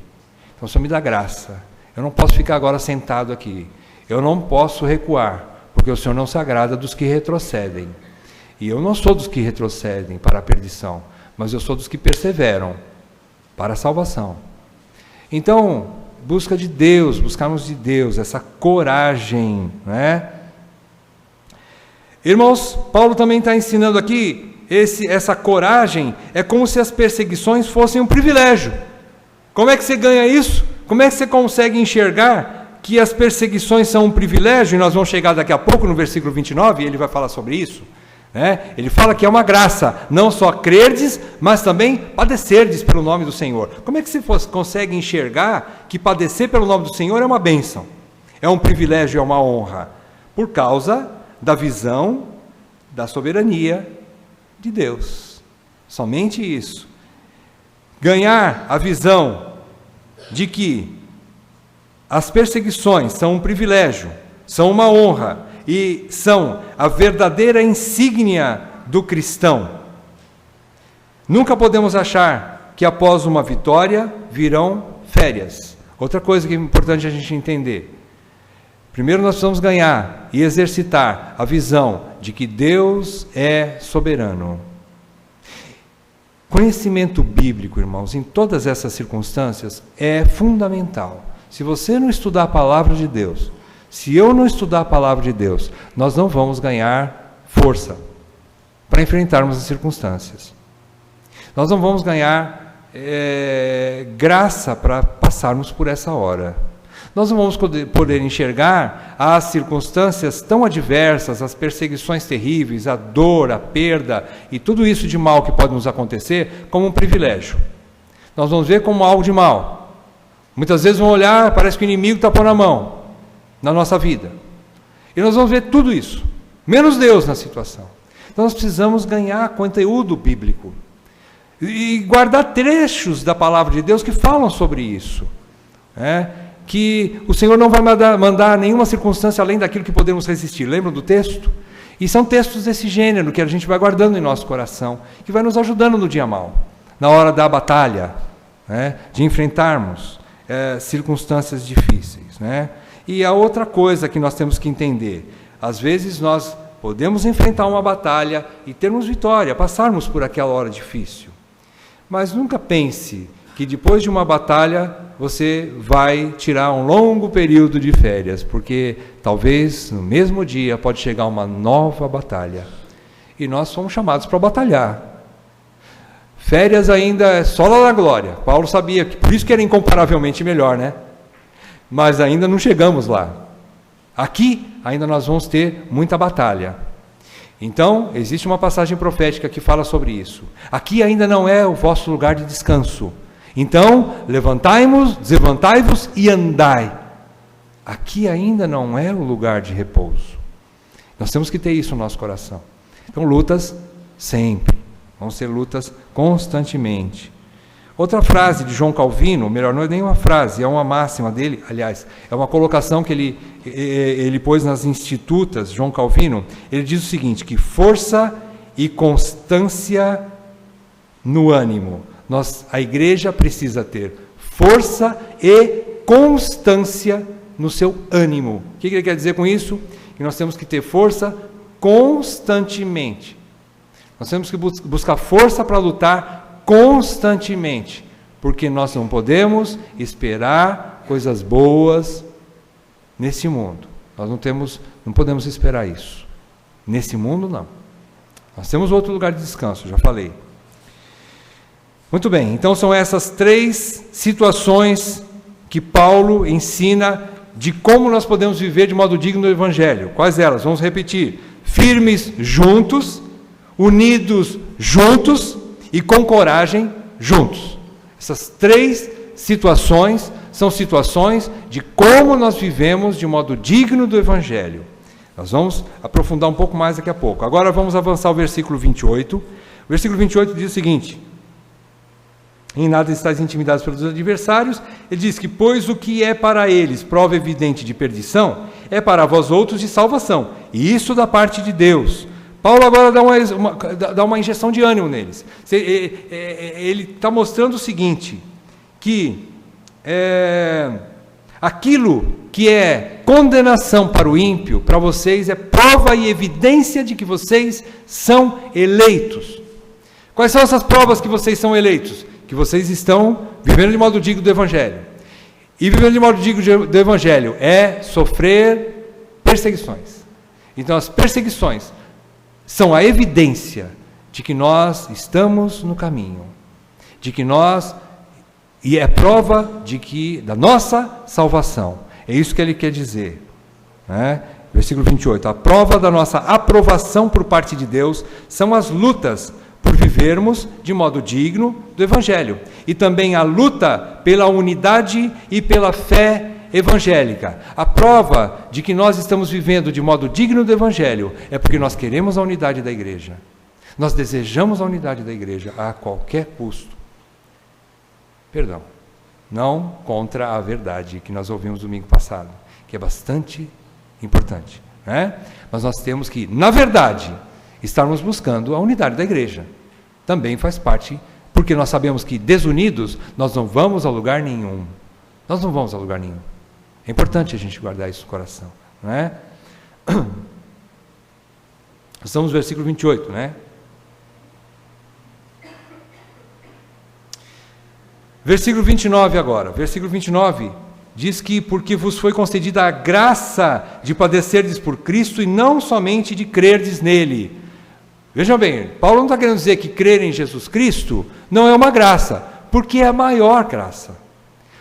Então, Senhor, me dá graça. Eu não posso ficar agora sentado aqui. Eu não posso recuar, porque o Senhor não se agrada dos que retrocedem. E eu não sou dos que retrocedem para a perdição, mas eu sou dos que perseveram para a salvação. Então, busca de Deus, buscarmos de Deus essa coragem, né? Irmãos, Paulo também está ensinando aqui, essa coragem é como se as perseguições fossem um privilégio. Como é que você ganha isso? Como é que você consegue enxergar que as perseguições são um privilégio? E nós vamos chegar daqui a pouco no versículo 29, e ele vai falar sobre isso. Ele fala que é uma graça, não só crerdes, mas também padecerdes pelo nome do Senhor. Como é que você consegue enxergar que padecer pelo nome do Senhor é uma bênção? É um privilégio, é uma honra? Por causa da visão da soberania de Deus. Somente isso. Ganhar a visão de que as perseguições são um privilégio, são uma honra e são a verdadeira insígnia do cristão. Nunca podemos achar que após uma vitória virão férias. Outra coisa que é importante a gente entender. Primeiro nós precisamos ganhar e exercitar a visão de que Deus é soberano. Conhecimento bíblico, irmãos, em todas essas circunstâncias é fundamental. Se você não estudar a palavra de Deus, se eu não estudar a palavra de Deus, nós não vamos ganhar força para enfrentarmos as circunstâncias. Nós não vamos ganhar graça para passarmos por essa hora. Nós não vamos poder enxergar as circunstâncias tão adversas, as perseguições terríveis, a dor, a perda e tudo isso de mal que pode nos acontecer como um privilégio. Nós vamos ver como algo de mal. Muitas vezes vamos olhar, parece que o inimigo está pondo a mão na nossa vida. E nós vamos ver tudo isso, menos Deus na situação. Então nós precisamos ganhar conteúdo bíblico e guardar trechos da palavra de Deus que falam sobre isso. Que o Senhor não vai mandar nenhuma circunstância além daquilo que podemos resistir. Lembram do texto? E são textos desse gênero que a gente vai guardando em nosso coração, que vai nos ajudando no dia mau, na hora da batalha, de enfrentarmos circunstâncias difíceis. E a outra coisa que nós temos que entender, às vezes nós podemos enfrentar uma batalha e termos vitória, passarmos por aquela hora difícil. Mas nunca pense que depois de uma batalha você vai tirar um longo período de férias, porque talvez no mesmo dia pode chegar uma nova batalha. E nós somos chamados para batalhar. Férias ainda é só lá na glória. Paulo sabia que por isso que era incomparavelmente melhor, Mas ainda não chegamos lá. Aqui ainda nós vamos ter muita batalha. Então, existe uma passagem profética que fala sobre isso. Aqui ainda não é o vosso lugar de descanso. Então, levantai-vos e andai. Aqui ainda não é o lugar de repouso. Nós temos que ter isso no nosso coração. Então, lutas sempre. Vão ser lutas constantemente. Outra frase de João Calvino, melhor, não é nem uma frase, é uma máxima dele, aliás, é uma colocação que ele pôs nas Institutas, João Calvino. Ele diz o seguinte, que força e constância no ânimo. A igreja precisa ter força e constância no seu ânimo. O que ele quer dizer com isso? Que nós temos que ter força constantemente. Nós temos que buscar força para lutar constantemente, porque nós não podemos esperar coisas boas nesse mundo. Nós não podemos esperar isso. Nesse mundo, não. Nós temos outro lugar de descanso, já falei. Muito bem, então são essas 3 situações que Paulo ensina de como nós podemos viver de modo digno do Evangelho. Quais elas? Vamos repetir. Firmes juntos, unidos juntos e com coragem juntos. Essas 3 situações são situações de como nós vivemos de modo digno do Evangelho. Nós vamos aprofundar um pouco mais daqui a pouco. Agora vamos avançar ao versículo 28. O versículo 28 diz o seguinte: em nada estáis intimidados pelos adversários. Ele diz que, pois o que é para eles prova evidente de perdição, é para vós outros de salvação, e isso da parte de Deus. Paulo agora dá uma injeção de ânimo neles. Ele está mostrando o seguinte, que aquilo que é condenação para o ímpio, para vocês é prova e evidência de que vocês são eleitos. Quais são essas provas que vocês são eleitos? Que vocês estão vivendo de modo digno do Evangelho. E vivendo de modo digno do Evangelho é sofrer perseguições. Então as perseguições são a evidência de que nós estamos no caminho, de que nós E é prova da nossa salvação. É isso que ele quer dizer, né? Versículo 28. A prova da nossa aprovação por parte de Deus são as lutas por vivermos de modo digno do Evangelho. E também a luta pela unidade e pela fé evangélica. A prova de que nós estamos vivendo de modo digno do Evangelho é porque nós queremos a unidade da igreja. Nós desejamos a unidade da igreja a qualquer custo. Perdão, não contra a verdade que nós ouvimos domingo passado, que é bastante importante, né? Mas nós temos que, na verdade, estarmos buscando a unidade da igreja. Também faz parte, porque nós sabemos que desunidos nós não vamos a lugar nenhum. Nós não vamos a lugar nenhum. É importante a gente guardar isso no coração, não é? Estamos no versículo 28, né? Versículo 29 agora. Versículo 29 diz que porque vos foi concedida a graça de padecerdes por Cristo e não somente de crerdes nele. Vejam bem, Paulo não está querendo dizer que crer em Jesus Cristo não é uma graça, porque é a maior graça.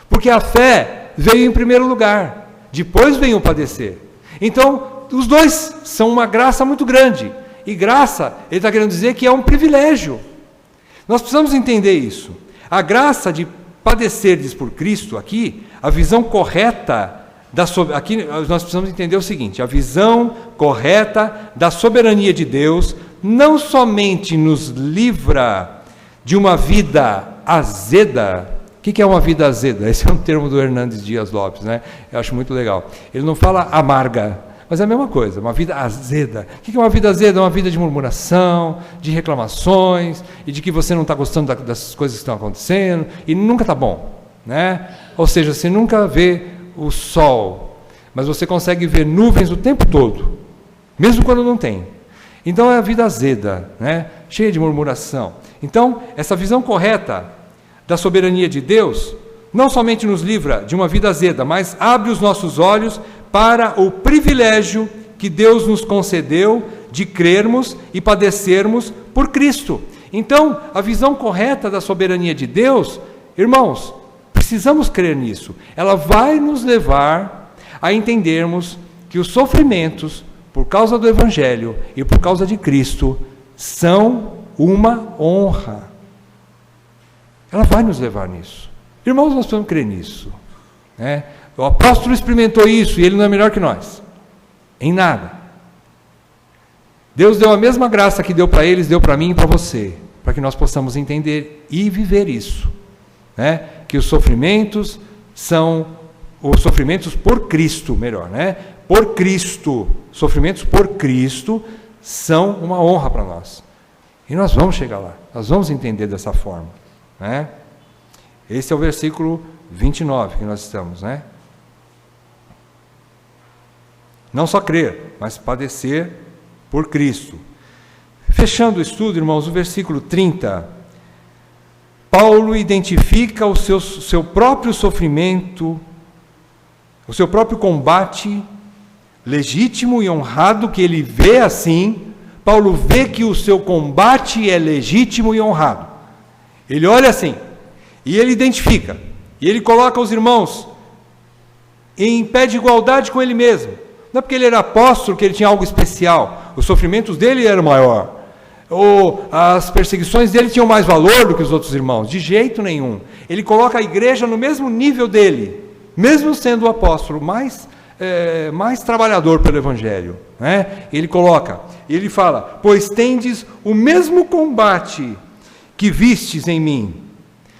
Porque a fé veio em primeiro lugar, depois vem o padecer. Então, os dois são uma graça muito grande. E graça, ele está querendo dizer que é um privilégio. Nós precisamos entender isso. A graça de padecerdes por Cristo, aqui, a visão correta, aqui nós precisamos entender o seguinte: a visão correta da soberania de Deus não somente nos livra de uma vida azeda. O que é uma vida azeda? Esse é um termo do Hernandes Dias Lopes, né? Eu acho muito legal. Ele não fala amarga, mas é a mesma coisa, uma vida azeda. O que é uma vida azeda? É uma vida de murmuração, de reclamações, e de que você não está gostando das coisas que estão acontecendo, e nunca está bom, né? Ou seja, você nunca vê o sol, mas você consegue ver nuvens o tempo todo, mesmo quando não tem. Então é a vida azeda, né? Cheia de murmuração. Então, essa visão correta da soberania de Deus não somente nos livra de uma vida azeda, mas abre os nossos olhos para o privilégio que Deus nos concedeu de crermos e padecermos por Cristo. Então, a visão correta da soberania de Deus, irmãos, precisamos crer nisso. Ela vai nos levar a entendermos que os sofrimentos, por causa do Evangelho e por causa de Cristo, são uma honra. Ela vai nos levar nisso. Irmãos, nós precisamos crer nisso, né? O apóstolo experimentou isso e ele não é melhor que nós, em nada. Deus deu a mesma graça que deu para eles, deu para mim e para você, para que nós possamos entender e viver isso, né? Que os sofrimentos são os sofrimentos por Cristo, melhor, né? Por Cristo, sofrimentos por Cristo são uma honra para nós. E nós vamos chegar lá, nós vamos entender dessa forma, né? Esse é o versículo 29 que nós estamos, né? Não só crer, mas padecer por Cristo. Fechando o estudo, irmãos, o versículo 30, Paulo identifica o seu próprio sofrimento, o seu próprio combate legítimo e honrado, que ele vê assim. Paulo vê que o seu combate é legítimo e honrado. Ele olha assim, e ele identifica, e ele coloca os irmãos em pé de igualdade com ele mesmo. Não é porque ele era apóstolo que ele tinha algo especial, os sofrimentos dele eram maior, ou as perseguições dele tinham mais valor do que os outros irmãos, de jeito nenhum. Ele coloca a igreja no mesmo nível dele, mesmo sendo o apóstolo mais trabalhador pelo Evangelho, né? Ele fala, pois tendes o mesmo combate que vistes em mim.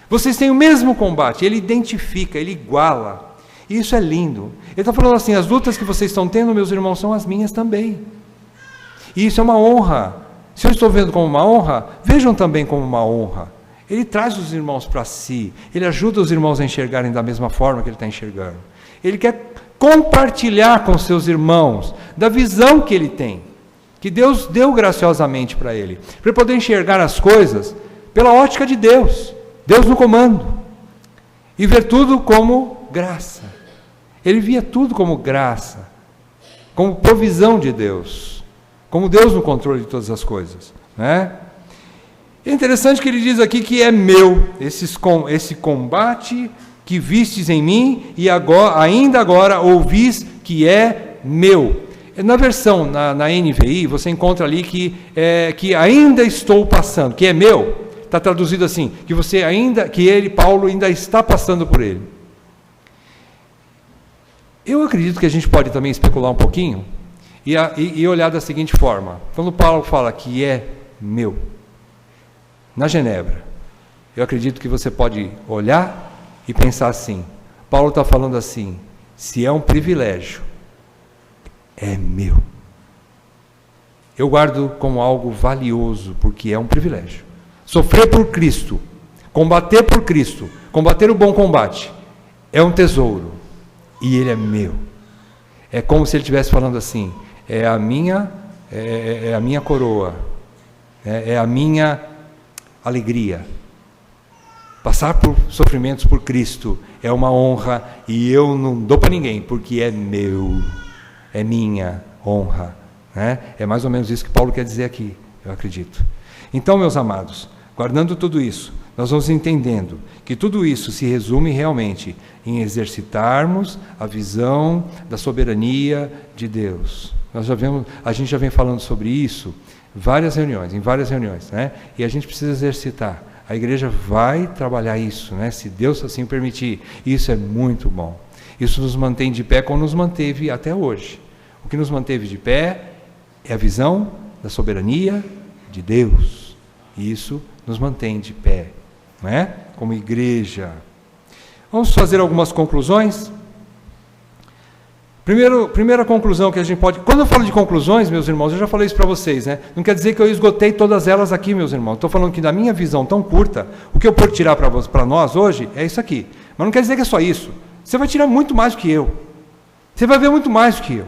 Vocês têm o mesmo combate. Ele identifica, ele iguala. E isso é lindo. Ele está falando assim, as lutas que vocês estão tendo, meus irmãos, são as minhas também. E isso é uma honra. Se eu estou vendo como uma honra, vejam também como uma honra. Ele traz os irmãos para si. Ele ajuda os irmãos a enxergarem da mesma forma que ele está enxergando. Ele quer compartilhar com seus irmãos da visão que ele tem, que Deus deu graciosamente para ele, para ele poder enxergar as coisas pela ótica de Deus, Deus no comando, e ver tudo como graça. Ele via tudo como graça, como provisão de Deus, como Deus no controle de todas as coisas, né? É interessante que ele diz aqui que é meu, esse combate que vistes em mim e agora, ainda agora ouvis que é meu. Na versão, na NVI, você encontra ali que ainda estou passando, que é meu, está traduzido assim, Paulo ainda está passando por ele. Eu acredito que a gente pode também especular um pouquinho e olhar da seguinte forma, quando Paulo fala que é meu, na Genebra, eu acredito que você pode olhar e pensar assim, Paulo está falando assim, se é um privilégio, é meu. Eu guardo como algo valioso, porque é um privilégio. Sofrer por Cristo, combater por Cristo, combater o bom combate, é um tesouro, e ele é meu. É como se ele estivesse falando assim, é a minha coroa, é a minha alegria. Passar por sofrimentos por Cristo é uma honra, e eu não dou para ninguém, porque é meu, é minha honra, né? É mais ou menos isso que Paulo quer dizer aqui, eu acredito. Então, meus amados, guardando tudo isso, nós vamos entendendo que tudo isso se resume realmente em exercitarmos a visão da soberania de Deus. A gente já vem falando sobre isso em várias reuniões, né? E a gente precisa exercitar. A igreja vai trabalhar isso, né? Se Deus assim permitir. Isso é muito bom. Isso nos mantém de pé como nos manteve até hoje. O que nos manteve de pé é a visão da soberania de Deus. E isso nos mantém de pé, não é? Como igreja. Vamos fazer algumas conclusões? Primeira conclusão que a gente pode... Quando eu falo de conclusões, meus irmãos, eu já falei isso para vocês, né? Não quer dizer que eu esgotei todas elas aqui, meus irmãos. Estou falando que da minha visão tão curta, o que eu puedo tirar para nós hoje é isso aqui. Mas não quer dizer que é só isso. Você vai tirar muito mais do que eu. Você vai ver muito mais do que eu.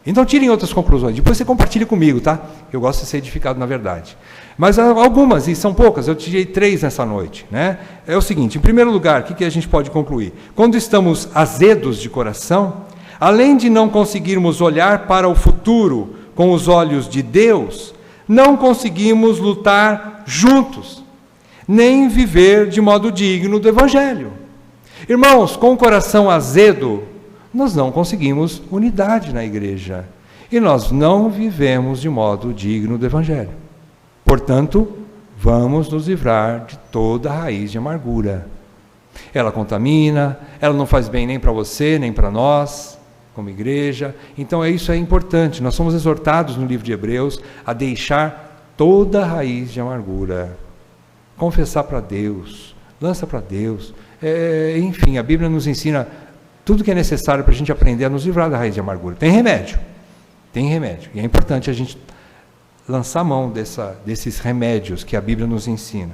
Então tirem outras conclusões. Depois você compartilha comigo, tá? Eu gosto de ser edificado na verdade. Mas algumas, e são poucas, eu tirei 3 nessa noite, né? É o seguinte, em primeiro lugar, o que a gente pode concluir? Quando estamos azedos de coração, além de não conseguirmos olhar para o futuro com os olhos de Deus, não conseguimos lutar juntos, nem viver de modo digno do Evangelho. Irmãos, com o coração azedo, nós não conseguimos unidade na igreja, e nós não vivemos de modo digno do Evangelho. Portanto, vamos nos livrar de toda a raiz de amargura. Ela contamina, ela não faz bem nem para você, nem para nós, como igreja. Então isso é importante. Nós somos exortados no livro de Hebreus a deixar toda a raiz de amargura. Confessar para Deus, lança para Deus. Enfim, a Bíblia nos ensina tudo que é necessário para a gente aprender a nos livrar da raiz de amargura. Tem remédio. E é importante a gente lançar mão desses remédios que a Bíblia nos ensina.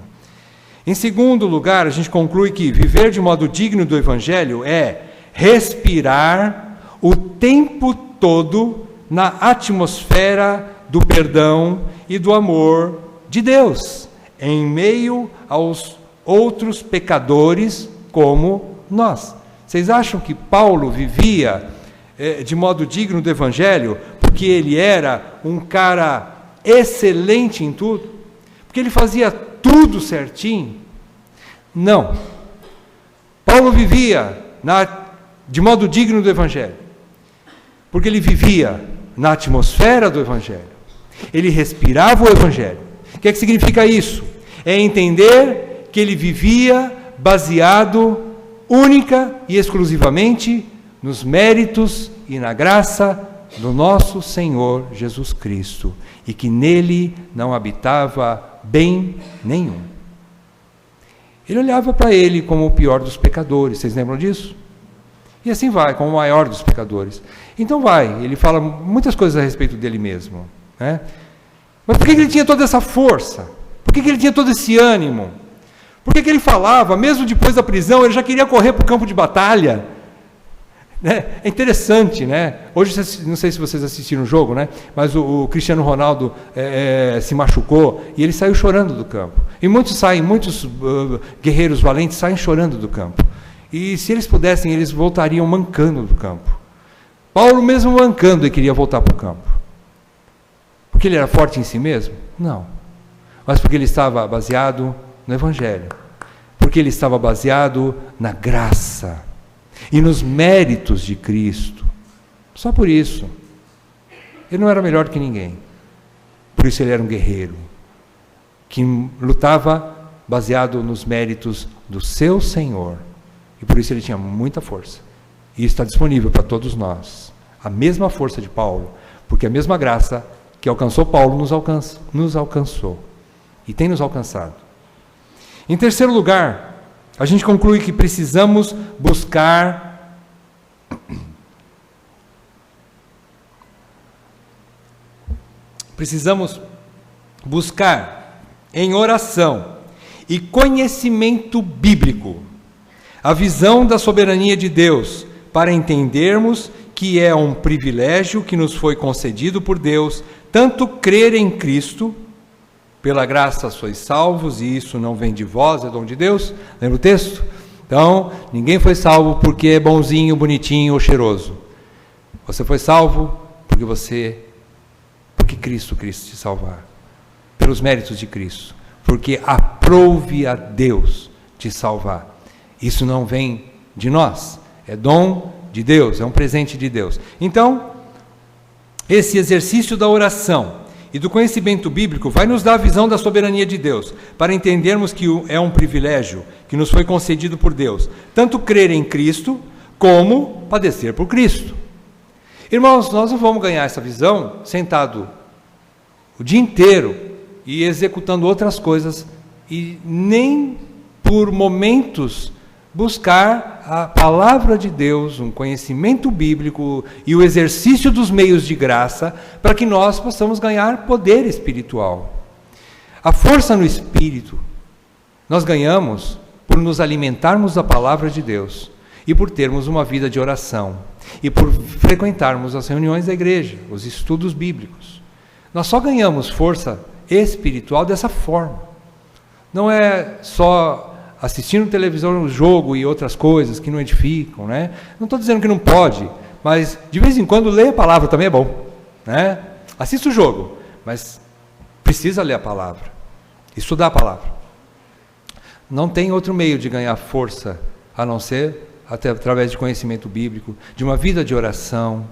Em segundo lugar, a gente conclui que viver de modo digno do Evangelho é respirar o tempo todo na atmosfera do perdão e do amor de Deus, em meio aos outros pecadores como nós. Vocês acham que Paulo vivia de modo digno do Evangelho porque ele era um cara excelente em tudo? Porque ele fazia tudo certinho? Não. Paulo vivia de modo digno do Evangelho porque ele vivia na atmosfera do Evangelho. Ele respirava o Evangelho. O que significa isso? É entender que ele vivia baseado única e exclusivamente nos méritos e na graça do nosso Senhor Jesus Cristo, e que nele não habitava bem nenhum. Ele olhava para ele como o pior dos pecadores, vocês lembram disso? E assim vai, como o maior dos pecadores. Então ele fala muitas coisas a respeito dele mesmo, né? Mas por que ele tinha toda essa força? Por que ele tinha todo esse ânimo? Por que ele falava, mesmo depois da prisão, ele já queria correr para o campo de batalha? Né? É interessante, né? Hoje, não sei se vocês assistiram o jogo, né? Mas o Cristiano Ronaldo se machucou e ele saiu chorando do campo. E muitos guerreiros valentes saem chorando do campo. E se eles pudessem, eles voltariam mancando do campo. Paulo, mesmo mancando, ele queria voltar para o campo. Porque ele era forte em si mesmo? Não. mas porque ele estava baseado no Evangelho, porque ele estava baseado na graça e nos méritos de Cristo. Só por isso. Ele não era melhor que ninguém. Por isso ele era um guerreiro, que lutava baseado nos méritos do seu Senhor. E por isso ele tinha muita força. E está disponível para todos nós. A mesma força de Paulo, porque a mesma graça que alcançou Paulo nos alcançou. E tem nos alcançado. Em terceiro lugar, a gente conclui que precisamos buscar em oração e conhecimento bíblico a visão da soberania de Deus, para entendermos que é um privilégio que nos foi concedido por Deus, tanto crer em Cristo, pela graça sois salvos, e isso não vem de vós, é dom de Deus. Lembra o texto? Então, ninguém foi salvo porque é bonzinho, bonitinho ou cheiroso. Você foi salvo porque Cristo quis te salvar, pelos méritos de Cristo, porque aprouve a Deus te salvar. Isso não vem de nós, é dom de Deus, é um presente de Deus. Então, esse exercício da oração e do conhecimento bíblico vai nos dar a visão da soberania de Deus, para entendermos que é um privilégio que nos foi concedido por Deus, tanto crer em Cristo, como padecer por Cristo. Irmãos, nós não vamos ganhar essa visão sentado o dia inteiro e executando outras coisas, e nem por momentos buscar a palavra de Deus, um conhecimento bíblico e o exercício dos meios de graça, para que nós possamos ganhar poder espiritual. A força no Espírito nós ganhamos por nos alimentarmos da palavra de Deus e por termos uma vida de oração e por frequentarmos as reuniões da igreja, os estudos bíblicos. Nós só ganhamos força espiritual dessa forma. Não é só assistindo televisão, jogo e outras coisas que não edificam, né? Não estou dizendo que não pode, mas de vez em quando ler a palavra também é bom, né? Assista o jogo, mas precisa ler a palavra, estudar a palavra. Não tem outro meio de ganhar força a não ser até através de conhecimento bíblico, de uma vida de oração,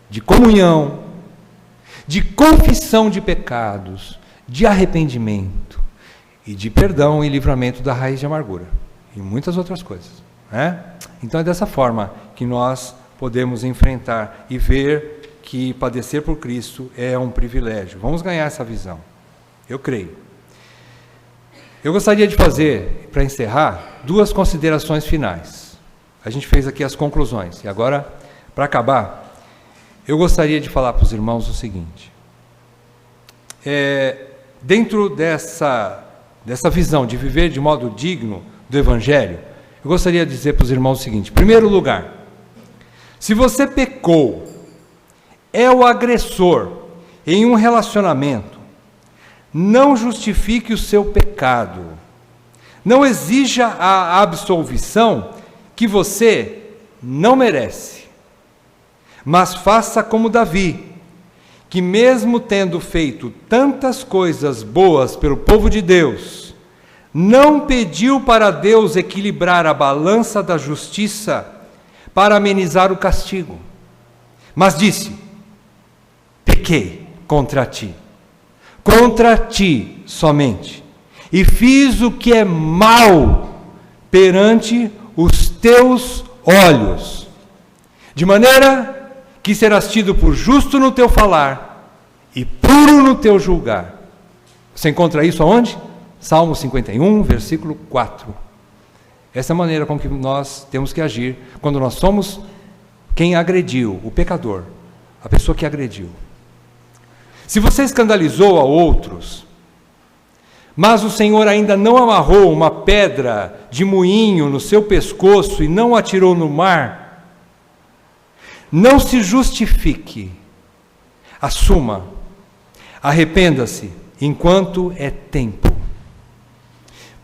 de comunhão, de confissão de pecados, de arrependimento e de perdão e livramento da raiz de amargura, e muitas outras coisas, né? Então é dessa forma que nós podemos enfrentar e ver que padecer por Cristo é um privilégio. Vamos ganhar essa visão, eu creio. Eu gostaria de fazer, para encerrar, 2 considerações finais. A gente fez aqui as conclusões, e agora, para acabar, eu gostaria de falar para os irmãos o seguinte: dentro dessa visão de viver de modo digno do Evangelho, eu gostaria de dizer para os irmãos o seguinte: em primeiro lugar, se você pecou, é o agressor em um relacionamento, não justifique o seu pecado, não exija a absolvição que você não merece, mas faça como Davi, que mesmo tendo feito tantas coisas boas pelo povo de Deus, não pediu para Deus equilibrar a balança da justiça para amenizar o castigo, mas disse: pequei contra ti somente, e fiz o que é mal perante os teus olhos, de maneira que serás tido por justo no teu falar e puro no teu julgar. Você encontra isso aonde? Salmo 51, versículo 4. Essa é a maneira com que nós temos que agir quando nós somos quem agrediu, o pecador, a pessoa que agrediu. Se você escandalizou a outros, mas o Senhor ainda não amarrou uma pedra de moinho no seu pescoço e não atirou no mar, não se justifique, assuma, arrependa-se enquanto é tempo.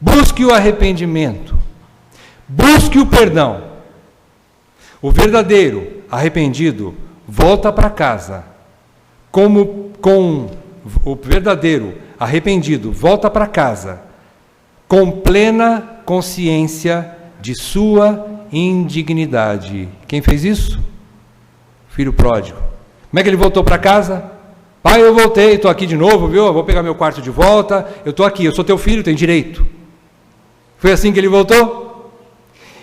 Busque o arrependimento, busque o perdão. O verdadeiro arrependido volta para casa com o verdadeiro arrependido volta para casa com plena consciência de sua indignidade. Quem fez isso? Filho pródigo. Como é que ele voltou para casa? Pai, eu voltei, estou aqui de novo, viu? Eu vou pegar meu quarto de volta, eu estou aqui, eu sou teu filho, tem direito. Foi assim que ele voltou?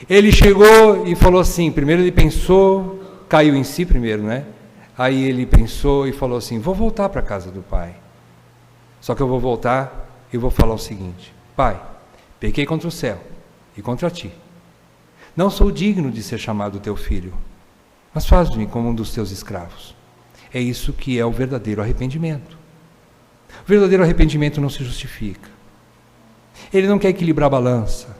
Ele chegou e falou assim, primeiro ele pensou, caiu em si primeiro, né? Aí ele pensou e falou assim, vou voltar para a casa do pai. Só que eu vou voltar e vou falar o seguinte, pai, pequei contra o céu e contra ti. Não sou digno de ser chamado teu filho, mas faz-me como um dos teus escravos. É isso que é o verdadeiro arrependimento. O verdadeiro arrependimento não se justifica. Ele não quer equilibrar a balança.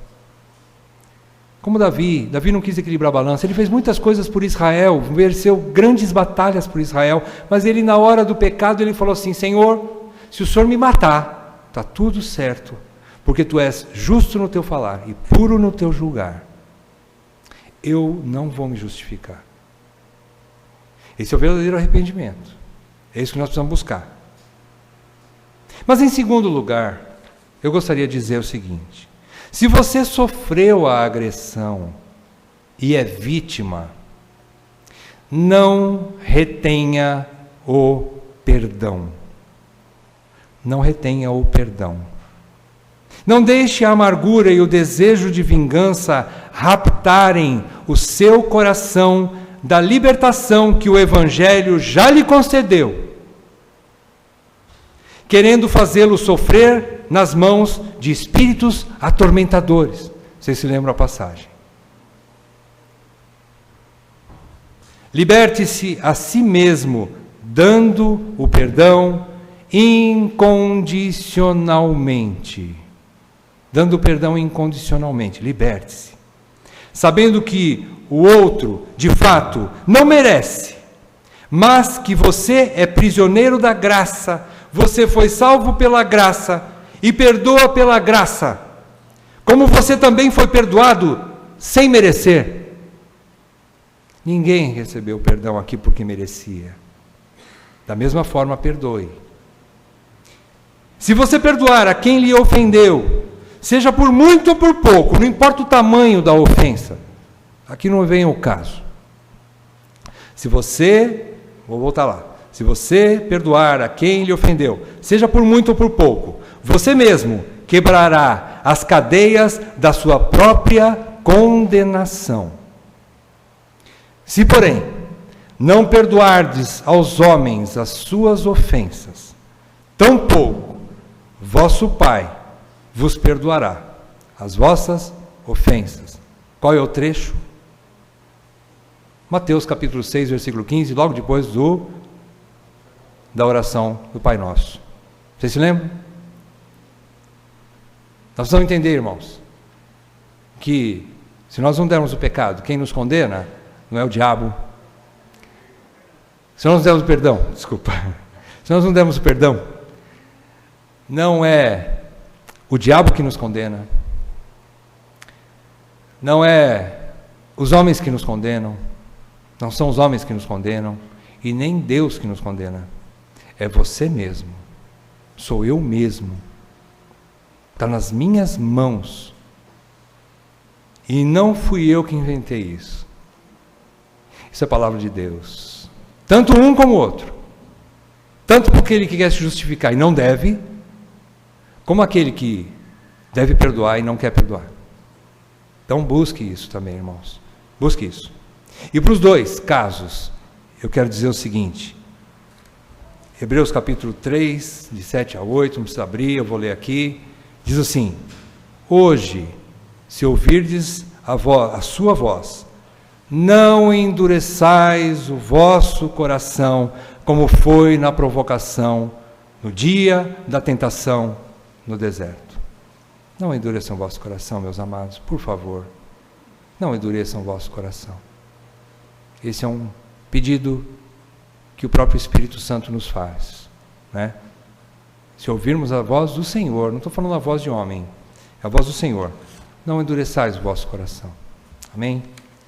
Como Davi não quis equilibrar a balança, ele fez muitas coisas por Israel, venceu grandes batalhas por Israel, mas ele na hora do pecado, ele falou assim, Senhor, se o Senhor me matar, está tudo certo, porque tu és justo no teu falar e puro no teu julgar. Eu não vou me justificar. Esse é o verdadeiro arrependimento. É isso que nós precisamos buscar. Mas em segundo lugar, eu gostaria de dizer o seguinte, se você sofreu a agressão e é vítima, não retenha o perdão. Não retenha o perdão. Não deixe a amargura e o desejo de vingança raptarem o seu coração da libertação que o Evangelho já lhe concedeu, querendo fazê-lo sofrer nas mãos de espíritos atormentadores. Vocês se lembram a passagem? Liberte-se a si mesmo, dando o perdão incondicionalmente. Dando perdão incondicionalmente, liberte-se. Sabendo que o outro, de fato, não merece, mas que você é prisioneiro da graça, você foi salvo pela graça e perdoa pela graça, como você também foi perdoado sem merecer. Ninguém recebeu perdão aqui porque merecia. Da mesma forma, perdoe. Se você perdoar a quem lhe ofendeu, seja por muito ou por pouco, não importa o tamanho da ofensa, aqui não vem o caso. Se você, vou voltar lá, se você perdoar a quem lhe ofendeu, seja por muito ou por pouco, você mesmo quebrará as cadeias da sua própria condenação. Se, porém, não perdoardes aos homens as suas ofensas, tampouco vosso Pai vos perdoará as vossas ofensas. Qual é o trecho? Mateus capítulo 6, versículo 15, logo depois da oração do Pai Nosso. Vocês se lembram? Nós precisamos entender, irmãos, que se nós não dermos o pecado, quem nos condena não é o diabo. Se nós não dermos o perdão, desculpa, se nós não dermos o perdão, não é o diabo que nos condena, não é os homens que nos condenam, não são os homens que nos condenam, e nem Deus que nos condena, é você mesmo, sou eu mesmo, está nas minhas mãos, e não fui eu que inventei isso. Isso é a palavra de Deus, tanto um como o outro, tanto aquele que quer se justificar e não deve, como aquele que deve perdoar e não quer perdoar. Então busque isso também, irmãos. Busque isso. E para os dois casos, eu quero dizer o seguinte. Hebreus capítulo 3, de 7 a 8, não precisa abrir, eu vou ler aqui. Diz assim, hoje, se ouvirdes a sua voz, não endureçais o vosso coração, como foi na provocação, no dia da tentação, no deserto. Não endureçam o vosso coração, meus amados, por favor. Não endureçam o vosso coração. Esse é um pedido que o próprio Espírito Santo nos faz, né? Se ouvirmos a voz do Senhor, não estou falando a voz de homem, é a voz do Senhor. Não endureçais o vosso coração. Amém?